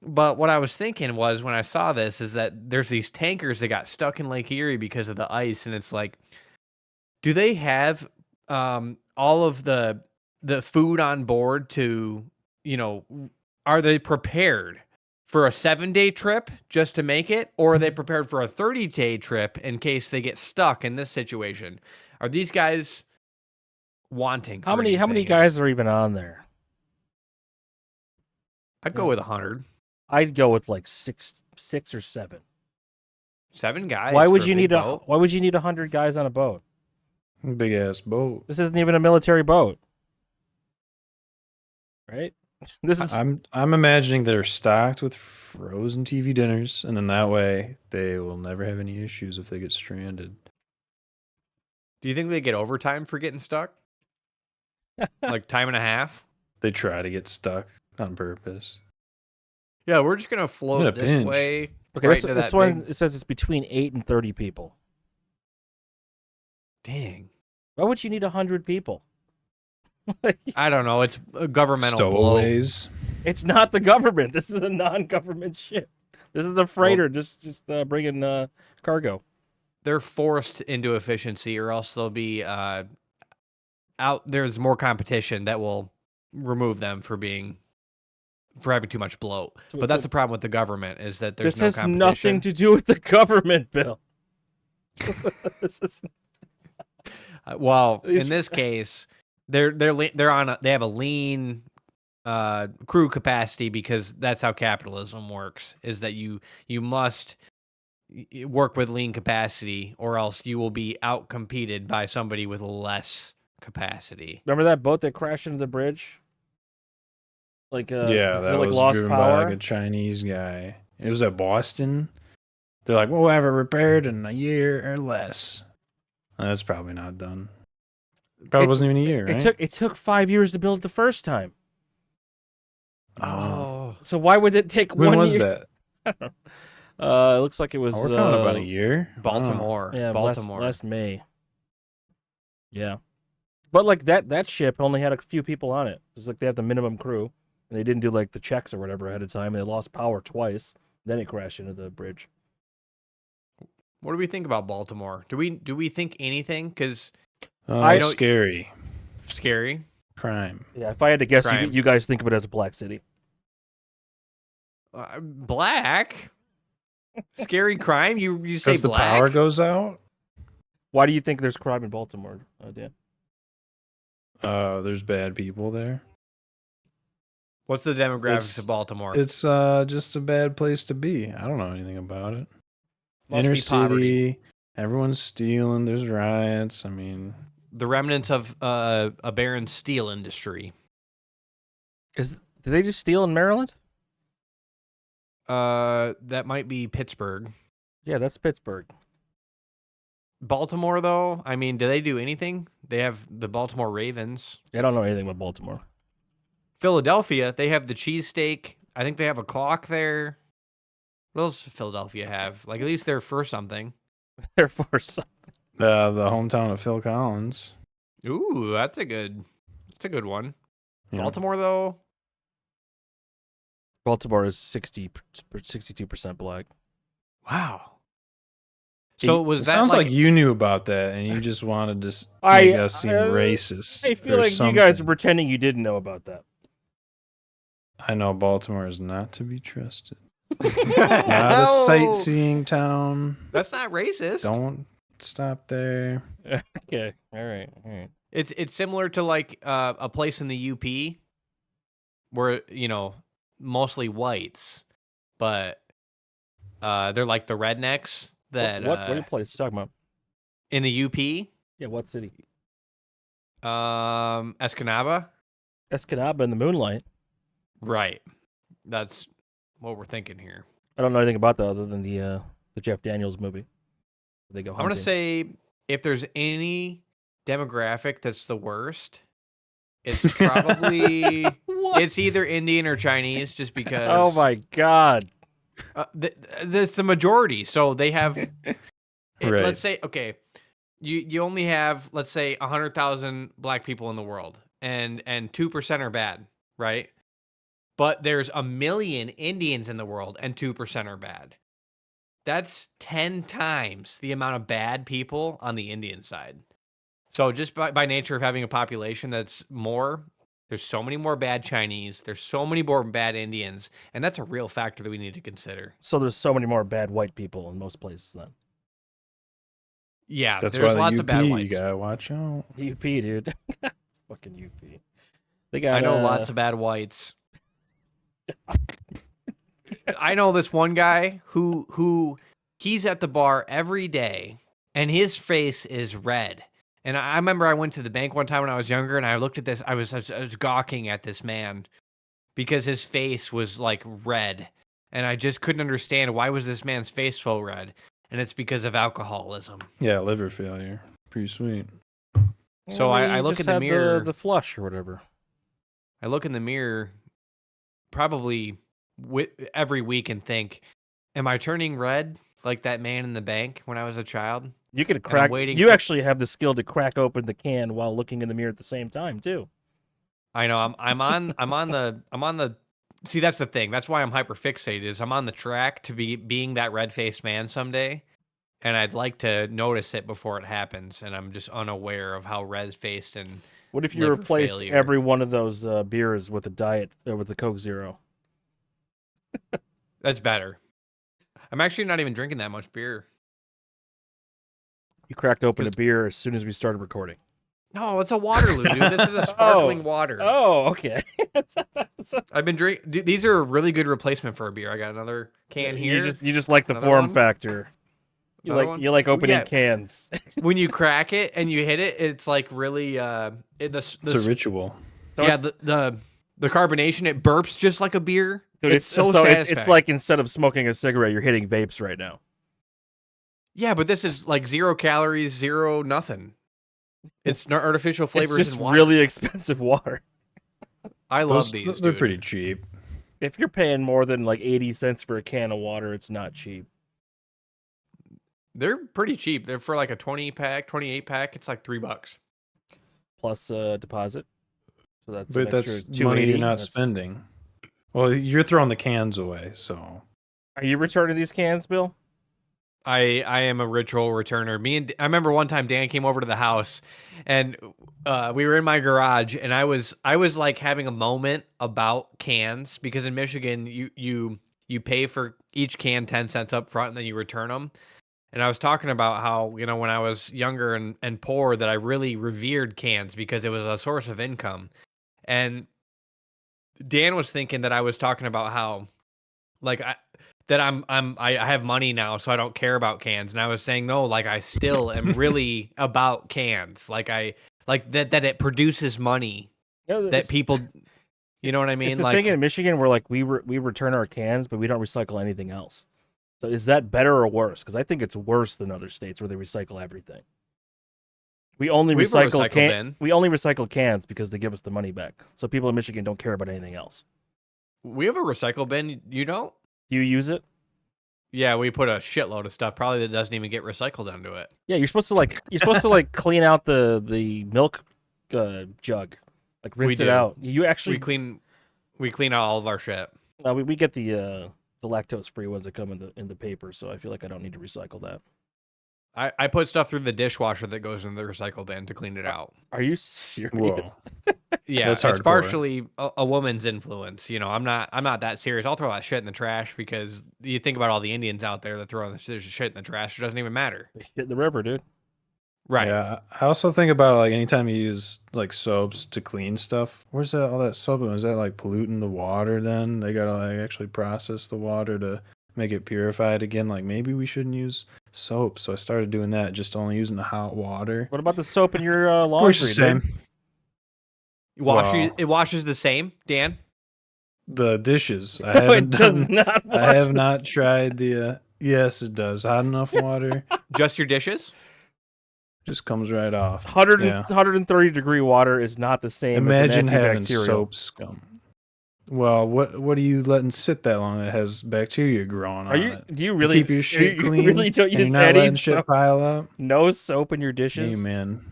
But what I was thinking was when I saw this is that there's these tankers that got stuck in Lake Erie because of the ice. And it's like, do they have all of the food on board to, are they prepared for a 7-day trip just to make it? Or are they prepared for a 30-day trip in case they get stuck in this situation? Are these guys wanting? How many guys are even on there? I'd go with 100. I'd go with like six or seven. 7 guys. Why would you need Why would you need 100 guys on a boat? Big ass boat. This isn't even a military boat, right? This is. I'm imagining they're stocked with frozen TV dinners, and then that way they will never have any issues if they get stranded. Do you think they get overtime for getting stuck? Like time and a half? They try to get stuck on purpose. Yeah, we're just gonna float this pinch. way. Okay, right this one it says it's between 8 and 30 people. Dang. Why would you need 100 people? I don't know. It's a governmental Stowaways. It's not the government. This is a non-government ship. This is a freighter just bringing cargo. They're forced into efficiency, or else they'll be out. There's more competition that will remove them for having too much bloat. But that's the problem with the government is that there's no competition. This has nothing to do with the government, Bill. This is. Well, in this case, they have a lean crew capacity because that's how capitalism works. Is that you must work with lean capacity, or else you will be outcompeted by somebody with less capacity. Remember that boat that crashed into the bridge? That was lost driven power? by like a Chinese guy. It was at Boston. They're like, we'll have it repaired in a year or less. That's probably not done. Probably wasn't even a year, right? It took 5 years to build it the first time. Oh. So why would it take 1 year? When was that? It looks like it was We're counting about a year. Baltimore. Yeah, Baltimore. last May. Yeah. But like that ship only had a few people on it. It's like they have the minimum crew, and they didn't do like the checks or whatever ahead of time, and they lost power twice. Then it crashed into the bridge. What do we think about Baltimore? Do we think anything? Because scary. Scary. Crime. Yeah, if I had to guess, you guys think of it as a black city. Black? Scary crime? You say the black? power goes out? Why do you think there's crime in Baltimore, Dan? There's bad people there. What's the demographics of Baltimore? It's just a bad place to be. I don't know anything about it. Inner city, everyone's stealing. There's riots. I mean, the remnants of a barren steel industry. Do they just steal in Maryland? That might be Pittsburgh. Yeah, that's Pittsburgh. Baltimore, though, I mean, do they do anything? They have the Baltimore Ravens. I don't know anything about Baltimore. Philadelphia, they have the cheesesteak. I think they have a clock there. What else does Philadelphia have? Like, at least they're for something. They're for something. The hometown of Phil Collins. Ooh, that's a good one. Yeah. Baltimore, though? Baltimore is 62% black. Wow. So was that sounds like you knew about that, and you just wanted to make us seem racist. I feel like you guys are pretending you didn't know about that. I know Baltimore is not to be trusted. Not a sightseeing town. That's not racist. Don't stop there. Okay. All right. It's similar to like a place in the UP where, mostly whites, but they're like the rednecks that What place are you talking about? in the UP. Yeah, what city? Escanaba. Escanaba in the moonlight. Right. That's what we're thinking here. I don't know anything about that other than the Jeff Daniels movie. They go I'm gonna hunting. say if there's any demographic that's the worst, it's probably it's either Indian or Chinese, just because. Oh my god. That's the majority. So they have. Right. Let's say you only have, let's say, 100,000 black people in the world, and 2% are bad, right? But there's 1 million Indians in the world, and 2% are bad. That's 10 times the amount of bad people on the Indian side. So just by nature of having a population that's more, there's so many more bad Chinese, there's so many more bad Indians, and that's a real factor that we need to consider. So there's so many more bad white people in most places then. Yeah, That's there's why lots the of bad UP, whites. you gotta watch out. UP, dude. Fucking UP. They got. I know lots of bad whites. I know this one guy who he's at the bar every day, and his face is red. And I remember I went to the bank one time when I was younger, and I looked at this. I was gawking at this man because his face was like red, and I just couldn't understand why was this man's face so red. And it's because of alcoholism. Yeah, liver failure. Pretty sweet. So I look in the mirror. The flush or whatever. I look in the mirror probably every week and think, am I turning red like that man in the bank when I was a child? You could crack. Actually have the skill to crack open the can while looking in the mirror at the same time too. I know. I'm on the. See, that's the thing. That's why I'm hyper fixated. Is I'm on the track to being that red faced man someday, and I'd like to notice it before it happens. And I'm just unaware of how red faced and. What if you replaced every one of those beers with a diet with a Coke Zero? That's better. I'm actually not even drinking that much beer. You cracked open a beer as soon as we started recording. No, it's a Waterloo, dude. This is a sparkling water. Oh, okay. I've been drinking. These are a really good replacement for a beer. I got another can here. You just like the form factor. You like opening cans. When you crack it and you hit it, it's like really it's a ritual. So yeah, the carbonation, it burps just like a beer. Dude, it's so satisfying. It's like instead of smoking a cigarette, you're hitting vapes right now. Yeah, but this is like 0 calories, 0 nothing. It's not artificial flavors. It's just and water. really expensive water. I love these. They're dude. pretty cheap. If you're paying more than like 80 cents for a can of water, it's not cheap. They're pretty cheap. They're for like a 20-pack, 28-pack. It's like $3 plus deposit. So that's money you're not spending. Well, you're throwing the cans away. So, are you returning these cans, Bill? I am a ritual returner. I remember one time Dan came over to the house, and we were in my garage, and I was like having a moment about cans, because in Michigan you pay for each can 10 cents up front and then you return them. And I was talking about how, when I was younger and poor, that I really revered cans because it was a source of income. And Dan was thinking that I was talking about how, like, I have money now, so I don't care about cans. And I was saying, no, like, I still am really about cans. Like, that it produces money, that people, you know what I mean? It's a thing in Michigan where, like, we return our cans, but we don't recycle anything else. So is that better or worse? Because I think it's worse than other states where they recycle everything. We only recycle cans because they give us the money back. So people in Michigan don't care about anything else. We have a recycle bin. You don't? Do you use it? Yeah, we put a shitload of stuff probably that doesn't even get recycled into it. Yeah, you're supposed to clean out the milk jug, like rinse it out. You actually we clean out all of our shit. We get the lactose free ones that come in the paper, so I feel like I don't need to recycle that. I put stuff through the dishwasher that goes in the recycle bin to clean it out. Are you serious? Whoa. Yeah, That's it's hardcore. partially a woman's influence. You know, I'm not that serious. I'll throw that shit in the trash because you think about all the Indians out there that throw this shit in the trash. It doesn't even matter. They shit in the river, dude. Right. Yeah, I also think about like anytime you use like soaps to clean stuff. Where's that all that soap? Is that like polluting the water? Then they gotta like actually process the water to make it purified again. Like maybe we shouldn't use soap. So I started doing that, just only using the hot water. What about the soap in your laundry, Works the same. dude? It washes the same, Dan. The dishes. I No, haven't it does done. not I wash have the not s- tried the. Yes, it does. Hot enough water Just your dishes? just comes right off. 130-degree water is not the same Imagine as an having antibacterial. soap scum. Well, what are you letting sit that long that has bacteria growing Are on you? it? Do you really keep your shit you clean? really don't and you're use not any letting shit soap? pile up? No soap in your Hey, dishes? man.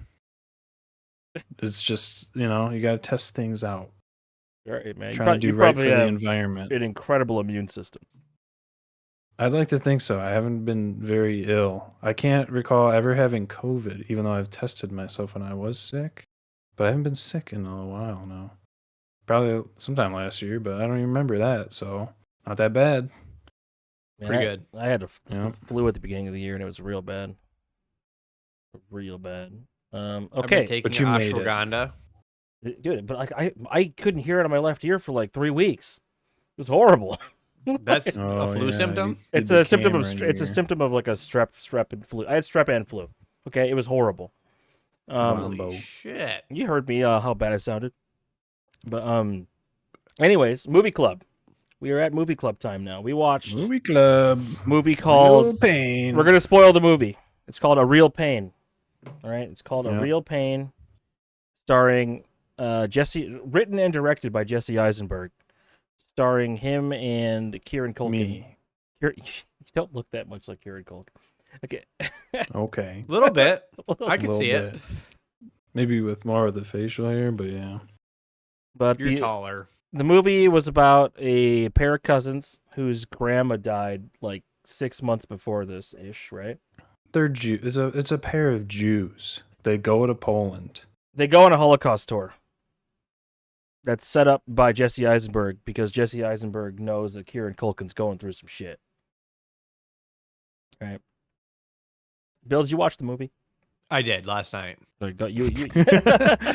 It's just, you got to test things out. All right, man. Trying to do you right probably for the have environment. an incredible immune system. I'd like to think so. I haven't been very ill. I can't recall ever having COVID, even though I've tested myself when I was sick. But I haven't been sick in a while now. Probably sometime last year, but I don't even remember that. So, not that bad. Man, Pretty good. I had a Yeah. flu at the beginning of the year, and it was real bad. Real bad. I've Okay, been taking but you made it. ashwagandha. dude, but like I couldn't hear it on my left ear for like 3 weeks. It was horrible. That's Oh, a flu yeah, symptom. you did It's the a symptom of camera in it's a your ear. symptom of like a strep and flu. I had strep and flu. Okay, it was horrible. Wow. Holy shit! You heard me how bad I sounded. But anyways, movie club. We are at movie club time now. We watched Movie club. movie called Real pain. We're gonna spoil the movie. It's called A Real Pain. All right, it's called A Yep. Real Pain, starring written and directed by Jesse Eisenberg, starring him and Kieran Culkin. Me. You don't look that much like Kieran Culkin. Okay, Okay. A little bit. I A can little see it. bit. Maybe with more of the facial hair, but yeah. but You're taller. the movie was about a pair of cousins whose grandma died like 6 months before this ish, right? They're Jew. It's a pair of Jews. They go to Poland. They go on a Holocaust tour. That's set up by Jesse Eisenberg because Jesse Eisenberg knows that Kieran Culkin's going through some shit. Right. Bill, did you watch the movie? I did last night. You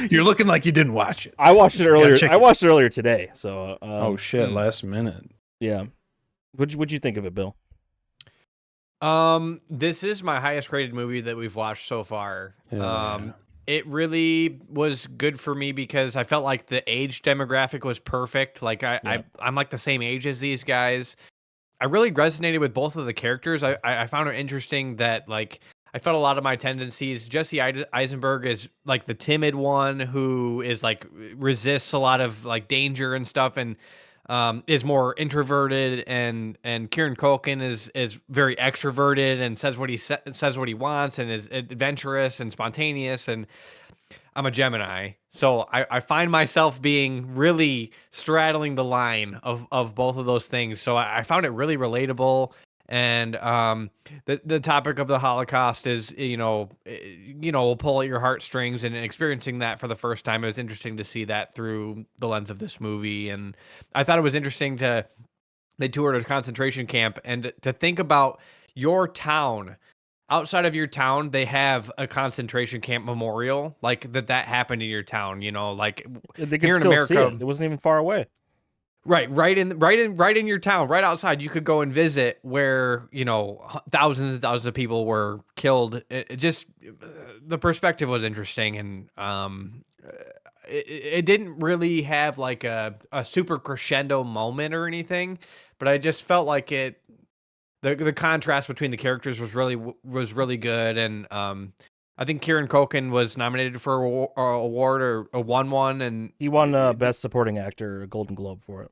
You're looking like you didn't watch it. I watched it earlier. check I it. watched it earlier today. So Oh shit! Last minute. yeah. What'd you think of it, Bill? This is my highest rated movie that we've watched so far. Yeah. It really was good for me because I felt like the age demographic was perfect. Like I'm like the same age as these guys. I really resonated with both of the characters. I found it interesting that like I felt a lot of my tendencies. Jesse Eisenberg is like the timid one who is like resists a lot of like danger and stuff, and is more introverted, and Kieran Culkin is very extroverted and says what he says what he wants and is adventurous and spontaneous. And I'm a Gemini, so I find myself being really straddling the line of both of those things. So I found it really relatable. And the topic of the Holocaust is will pull at your heartstrings, and experiencing that for the first time, it was interesting to see that through the lens of this movie. And I thought it was interesting they toured a concentration camp, and to think about your town. Outside of your town, they have a concentration camp memorial, like that happened in your town. Like They here in still America, see it. It wasn't even far away. right in your town, right outside. You could go and visit where thousands and thousands of people were killed. It just the perspective was interesting, and it didn't really have like a super crescendo moment or anything, but I just felt like it. The contrast between the characters was really good, and I think Kieran Culkin was nominated for an award or won one, and He won Best Supporting Actor, a Golden Globe for it.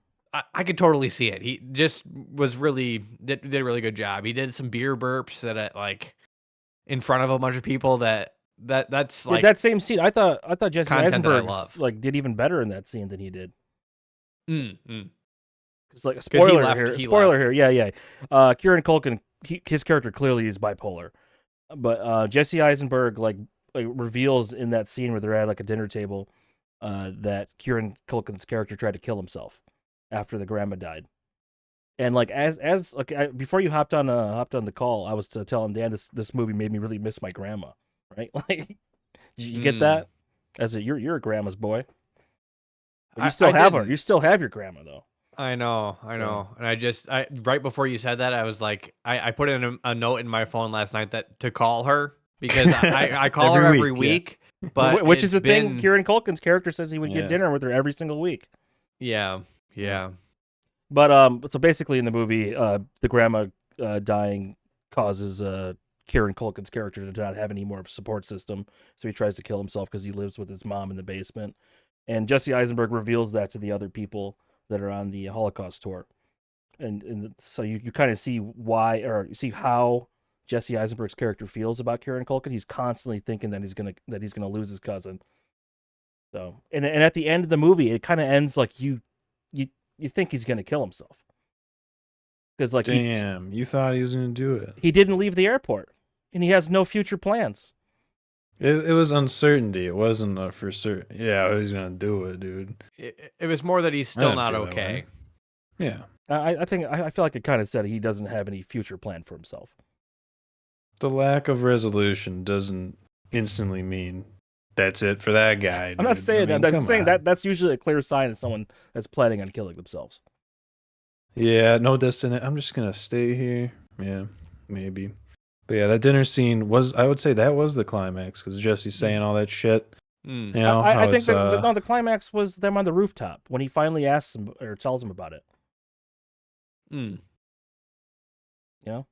I could totally see it. He just was did a really good job. He did some beer burps that like in front of a bunch of people that's like that same scene. I thought Jesse content that I Eisenberg love. like did even better in that scene than he did. It's like a 'Cause he spoiler left, here. he Spoiler left. here. Yeah. Kieran Culkin, his character clearly is bipolar. But Jesse Eisenberg like reveals in that scene where they're at like a dinner table that Kieran Culkin's character tried to kill himself after the grandma died. And like as like before you hopped on the call, I was telling Dan this movie made me really miss my grandma, right? Like, did you get that? As you're a grandma's boy, but you still have her. You still have your grandma though. I know. And I right before you said that, I was like, I put in a note in my phone last night that to call her because I call her every week. Yeah. But which is the thing. Kieran Culkin's character says he would get dinner with her every single week. Yeah. But so basically in the movie, the grandma dying causes Kieran Culkin's character to not have any more support system, so he tries to kill himself because he lives with his mom in the basement. And Jesse Eisenberg reveals that to the other people that are on the Holocaust tour, and so you kind of see why, or you see how Jesse Eisenberg's character feels about Kieran Culkin. He's constantly thinking that he's gonna lose his cousin. So and at the end of the movie, it kind of ends like you think he's gonna kill himself because like you thought he was gonna do it. He didn't leave the airport, and he has no future plans. It was uncertainty. It wasn't for certain. Yeah, he's gonna do it, dude. It was more that he's still not okay. Yeah, I feel like it kind of said he doesn't have any future plan for himself. The lack of resolution doesn't instantly mean that's it for that guy. Dude. I'm not saying that. I'm saying that's usually a clear sign of someone that's planning on killing themselves. Yeah, no destination. I'm just gonna stay here. Yeah, maybe. But yeah, that dinner scene I would say that was the climax because Jesse's saying all that shit. You know, I think the climax was them on the rooftop when he finally asks him or tells him about it. You know,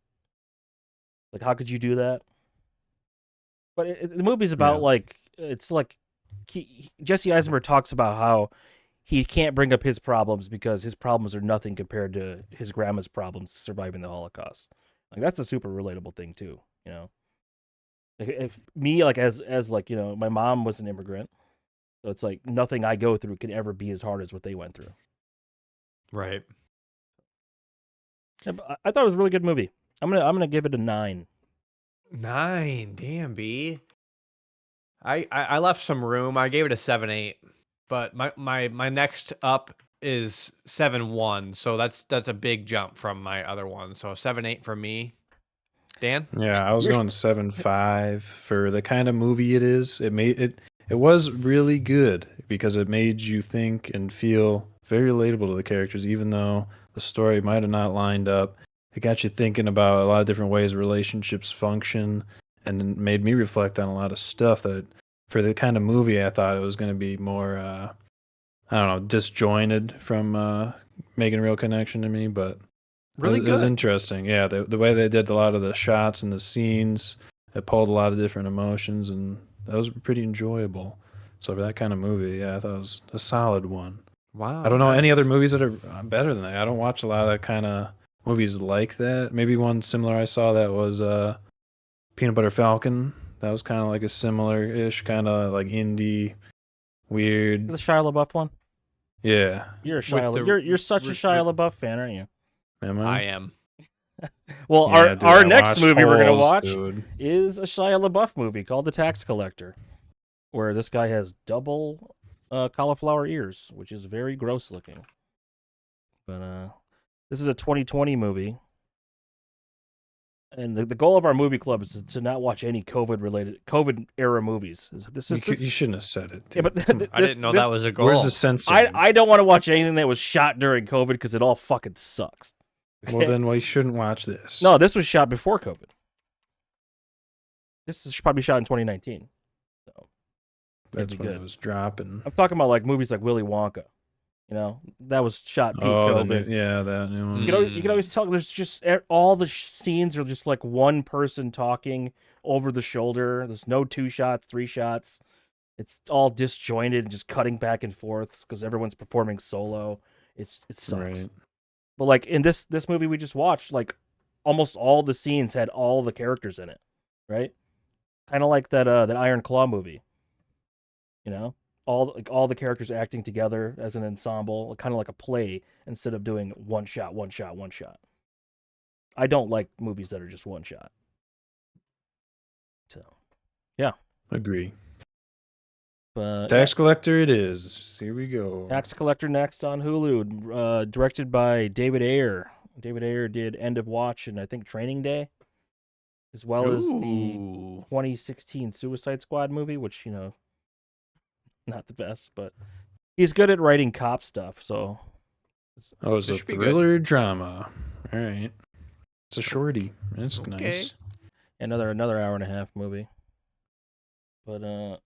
like how could you do that? But the movie's about it's like Jesse Eisenberg talks about how he can't bring up his problems because his problems are nothing compared to his grandma's problems surviving the Holocaust. Like that's a super relatable thing too, you know. Like if me, like as like, you know, my mom was an immigrant, so it's like nothing I go through can ever be as hard as what they went through. Right. Yeah, but I thought it was a really good movie. I'm gonna give it a 9. 9, damn B. I left some room. I gave it a 7.8, but my next up is 7.1, so that's a big jump from my other one. So 7.8 for me. Dan? Yeah, I was going 7.5 for the kind of movie it is. It was really good because it made you think and feel very relatable to the characters, even though the story might have not lined up. It got you thinking about a lot of different ways relationships function, and made me reflect on a lot of stuff that, for the kind of movie, I thought it was going to be more, I don't know, disjointed from making a real connection to me, but really it was interesting. Yeah, the way they did a lot of the shots and the scenes, it pulled a lot of different emotions, and that was pretty enjoyable. So for that kind of movie, yeah, I thought it was a solid one. Wow. I don't know any other movies that are better than that. I don't watch a lot of kind of movies like that. Maybe one similar I saw that was Peanut Butter Falcon. That was kind of like a similar-ish, kind of like indie, weird. The Shia LaBeouf one? Yeah. You're such a Shia LaBeouf fan, aren't you? Am I? I am. Well, yeah, our next movie we're gonna watch is a Shia LaBeouf movie called The Tax Collector, where this guy has double cauliflower ears, which is very gross looking. But this is a 2020 movie. And the goal of our movie club is to not watch any COVID era movies. You shouldn't have said it. Yeah, but I didn't know that was a goal. Where's the censor? I don't want to watch anything that was shot during COVID because it all fucking sucks. Okay? Well, then we shouldn't watch this. No, this was shot before COVID. This is probably shot in 2019. So that's when it was dropping. I'm talking about like movies like Willy Wonka. You know, that was shot peak COVID. That new one. You can always tell there's just all the scenes are just like one person talking over the shoulder. There's no 2 shots, 3 shots. It's all disjointed and just cutting back and forth because everyone's performing solo. It sucks. Right. But like in this movie we just watched, like almost all the scenes had all the characters in it, right? Kind of like that Iron Claw movie. You know? All the characters acting together as an ensemble, kind of like a play, instead of doing one shot. I don't like movies that are just one shot. So, yeah. Agree. But Tax Collector it is. Here we go. Tax Collector next on Hulu, directed by David Ayer. David Ayer did End of Watch and I think Training Day, as well as the 2016 Suicide Squad movie, which, not the best, but he's good at writing cop stuff, so. Oh, it's a thriller drama. All right. It's a shorty. That's nice. Another hour and a half movie. But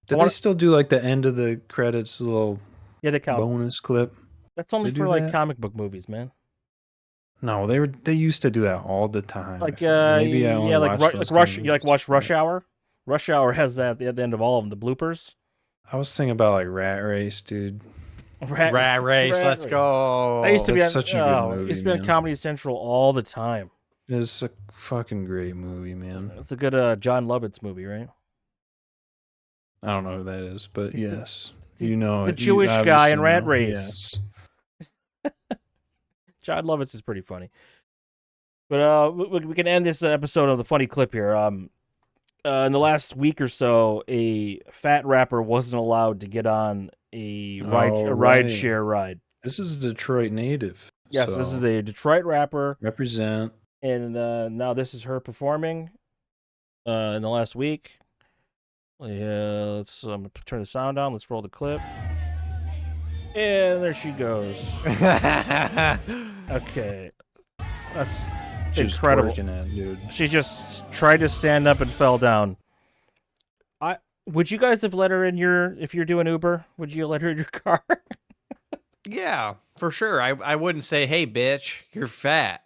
did they still do like the end of the credits little bonus clip? That's only for like comic book movies, man. No, they used to do that all the time. Like watch Rush Hour. Rush Hour has that at the end of all of them, the bloopers. I was thinking about like Rat Race, dude. Rat Race, let's go. I used to be such a good movie. It's been on Comedy Central all the time. It's a fucking great movie, man. It's a good John Lovitz movie, right? I don't know who that is, but yes, the Jewish guy in Rat Race. Yes. John Lovitz is pretty funny. But we can end this episode of the funny clip here. In the last week or so, a fat rapper wasn't allowed to get on a rideshare ride. This is a Detroit native. Yes, this is a Detroit rapper. Represent. And now this is her performing in the last week. Yeah, let's turn the sound down. Let's roll the clip. And there she goes. Okay. That's incredible. Dude. She just tried to stand up and fell down. Would you guys have let her in if you're doing Uber? Would you let her in your car? Yeah, for sure. I wouldn't say, "Hey, bitch, you're fat."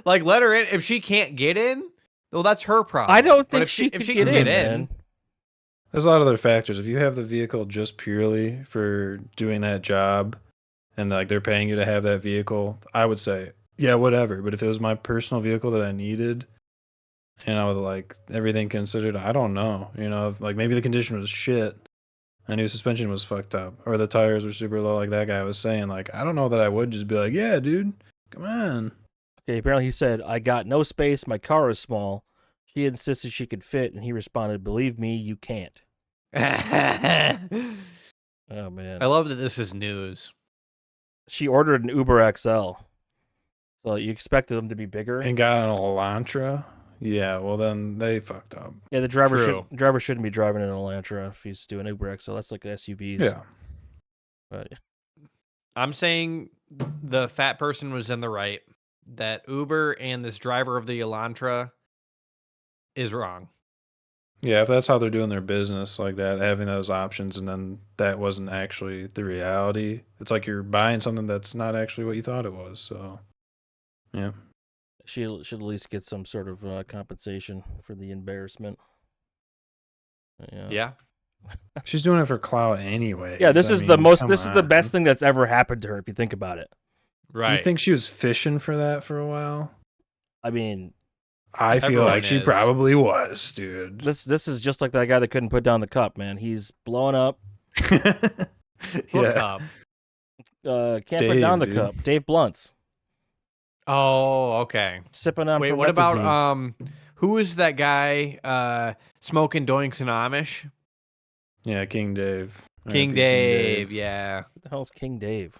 Like let her in. If she can't get in, well, that's her problem. I don't think if she can get in, man. There's a lot of other factors. If you have the vehicle just purely for doing that job, and like they're paying you to have that vehicle, I would say, yeah, whatever. But if it was my personal vehicle that I needed, and I was like everything considered, I don't know. If, like maybe the condition was shit. I knew suspension was fucked up, or the tires were super low, like that guy was saying. Like, I don't know that I would just be like, yeah, dude, come on. Okay, apparently he said, I got no space, my car is small. She insisted she could fit, and he responded, believe me, you can't. Oh, man. I love that this is news. She ordered an Uber XL. So you expected them to be bigger. And got an Elantra? Yeah, well then they fucked up. Yeah, the driver shouldn't be driving an Elantra if he's doing Uber XL. That's like SUVs. Yeah. But I'm saying the fat person was in the right. That Uber and this driver of the Elantra is wrong. Yeah, if that's how they're doing their business like that, having those options, and then that wasn't actually the reality. It's like you're buying something that's not actually what you thought it was. So, yeah. She should at least get some sort of compensation for the embarrassment. Yeah. She's doing it for clout anyway. Yeah, this is the best thing that's ever happened to her if you think about it. Right. Do you think she was fishing for that for a while? I mean, I feel like she probably was, dude. This is just like that guy that couldn't put down the cup, man. He's blowing up. Cup? Can't put down the cup. Dave Blunt's. Oh, okay. Sipping on. Wait, what about who is that guy smoking doinks and Amish? Yeah, King Dave. King Dave, yeah. What the hell's King Dave?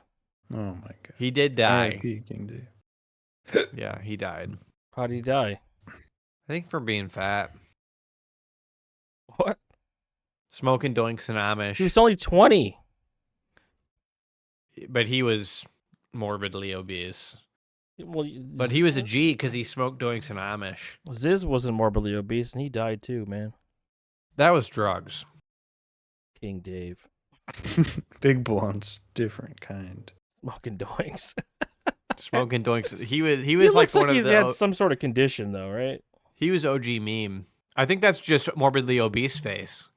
Oh my god. He did die. R.I.P. King Dave. Yeah, he died. How did he die? I think for being fat. What? Smoking doinks and Amish. He was only 20. But he was morbidly obese. Well, but he was a G because he smoked doinks and Amish. Ziz wasn't morbidly obese, and he died too, man. That was drugs. King Dave. Big blunts, different kind. Smoking doinks. Smoking doinks. He was like one of he's had some sort of condition though, right? He was OG meme. I think that's just morbidly obese face.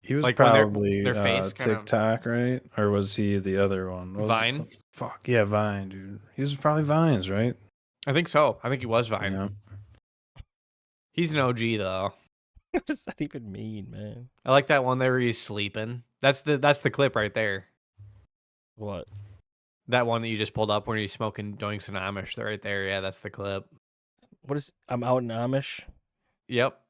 He was like probably their face TikTok, right? Or was he the other one? Vine? Fuck yeah, Vine, dude. He was probably Vines, right? I think so. I think he was Vine. Yeah. He's an OG though. What does that even mean, man? I like that one there where he's sleeping. That's the clip right there. What? That one that you just pulled up where he's smoking doinks and Amish. Right there. Yeah, that's the clip. I'm out in Amish. Yep.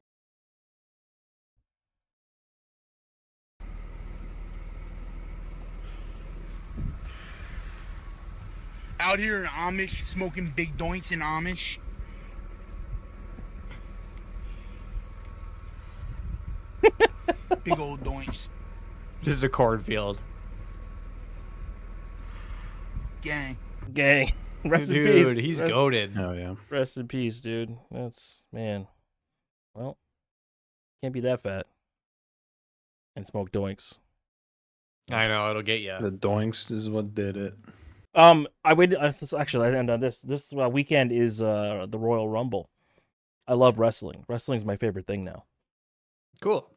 Out here in Amish, smoking big doinks in Amish. Big old doinks. Just a cornfield. Gang. Rest in Dude, peace. he's goated. Oh yeah. Rest in peace, dude. That's man. Well, can't be that fat and smoke doinks. I know, it'll get you. The doinks is what did it. I waited. Actually, I end on this. This weekend is the Royal Rumble. I love wrestling. Wrestling's my favorite thing now. Cool.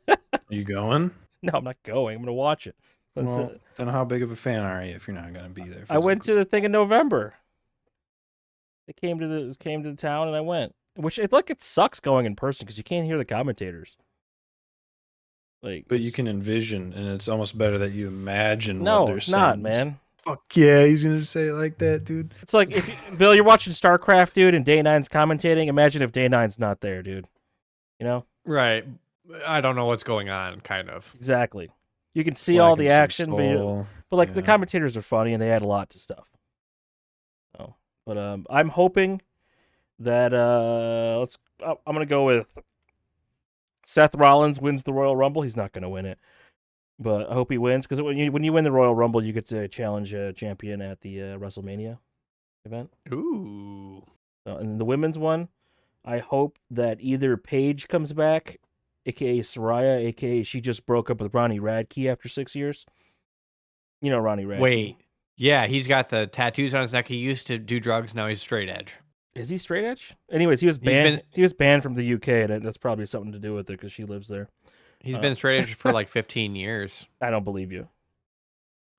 Are you going? No, I'm not going. I'm gonna watch it. Well, then how big of a fan are you if you're not gonna be there? I went to the thing in November. It came to the town and I went. Which it sucks going in person because you can't hear the commentators. But you can envision, and it's almost better that you imagine. No, what they're it's saying. not, man. Fuck yeah, he's gonna say it like that, dude. It's like Bill, you're watching StarCraft, dude, and Day 9's commentating. Imagine if Day 9's not there, dude. You know? Right. I don't know what's going on, kind of. Exactly. You can see all the action, but the commentators are funny and they add a lot to stuff. So, but I'm hoping that I'm gonna go with Seth Rollins wins the Royal Rumble. He's not gonna win it, but I hope he wins because when you win the Royal Rumble, you get to challenge a champion at the WrestleMania event. Ooh. So, and the women's one, I hope that either Paige comes back, aka Soraya, aka she just broke up with Ronnie Radke after 6 years. You know Ronnie Radke. Wait. Yeah, he's got the tattoos on his neck. He used to do drugs. Now he's straight edge. Is he straight edge? Anyways, he was banned. He was banned from the UK, and that's probably something to do with it because she lives there. He's been straight edge for like 15 years. I don't believe you.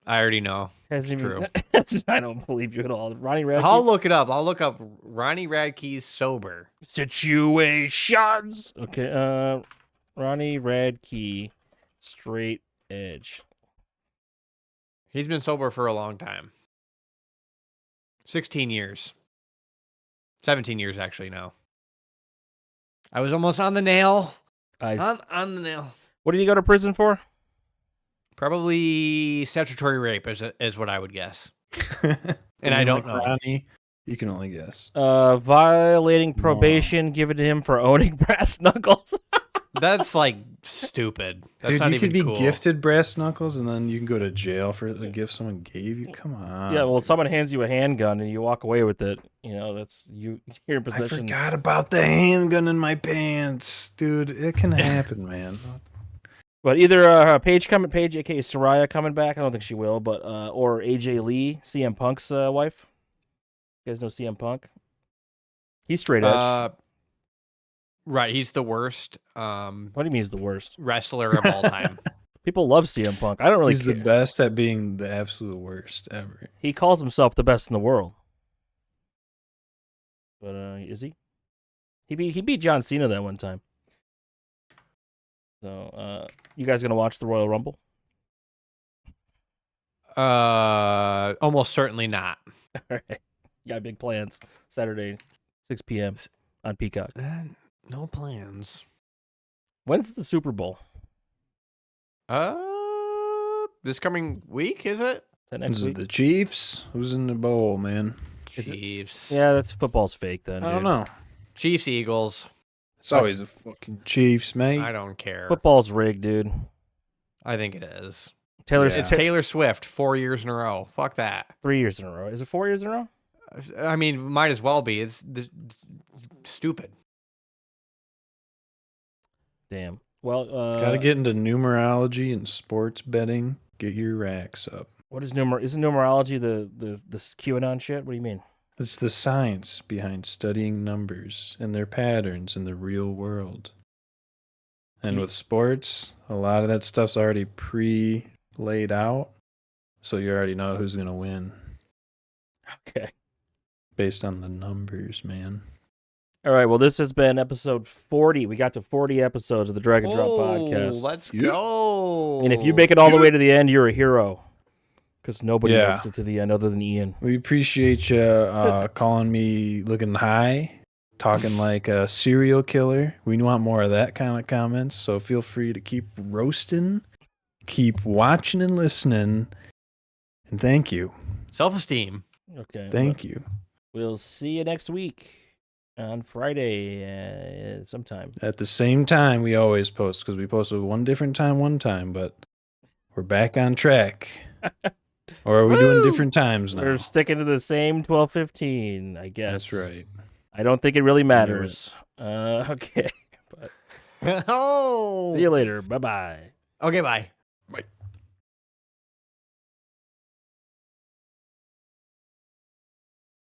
I already know. It's true. I don't believe you at all. Ronnie Radke. I'll look it up. I'll look up Ronnie Radke's sober situations. Okay. Ronnie Radke, straight edge. He's been sober for a long time. 16 years. 17 years, actually, now. I was almost on the nail. On the nail. What did he go to prison for? Probably statutory rape is what I would guess. And I don't know. Ronnie, you can only guess. Violating probation given to him for owning brass knuckles. That's like stupid. That's Dude, not you even could be cool. gifted brass knuckles and then you can go to jail for a gift someone gave you. Come on. Yeah, well, someone hands you a handgun and you walk away with it. You know, that's you're in possession. I forgot about the handgun in my pants, dude. It can happen, man. But either Paige, aka Soraya, coming back. I don't think she will, but or AJ Lee, CM Punk's wife. You guys know CM Punk? He's straight edge. Right, he's the worst. What do you mean he's the worst? Wrestler of all time. People love CM Punk. I don't really. He's the best at being the absolute worst ever. He calls himself the best in the world. But is he? He beat John Cena that one time. So, you guys gonna watch the Royal Rumble? Almost certainly not. All right. Got big plans. Saturday, 6 p.m. on Peacock. No plans. When's the Super Bowl? This coming week, is it? Is that next week? The Chiefs? Who's in the bowl, man? Chiefs. Yeah, that's football's fake then. I don't know. Chiefs, Eagles. It's always the fucking Chiefs, mate. I don't care. Football's rigged, dude. I think it is. It's Taylor Swift 4 years in a row. Fuck that. 3 years in a row. Is it 4 years in a row? I mean, might as well be. It's stupid. Damn. Well, gotta get into numerology and sports betting. Get your racks up. What is Isn't numerology the QAnon shit? What do you mean? It's the science behind studying numbers and their patterns in the real world. And with sports, a lot of that stuff's already pre-laid out, so you already know who's gonna win. Okay. Based on the numbers, man. All right, well, this has been episode 40. We got to 40 episodes of the Drag and Drop podcast. Let's go. And if you make it all the way to the end, you're a hero. because nobody makes it to the end other than Ian. We appreciate you calling me looking high, talking like a serial killer. We want more of that kind of comments, so feel free to keep roasting, keep watching and listening, and thank you. Self-esteem. Okay. Thank you. We'll see you next week on Friday sometime. At the same time we always post, because we posted one different time one time, but we're back on track. Or are we doing different times now? We're sticking to the same 12:15, I guess. That's right. I don't think it really matters. Okay. But Oh. see you later. Bye-bye. Okay, bye. Bye.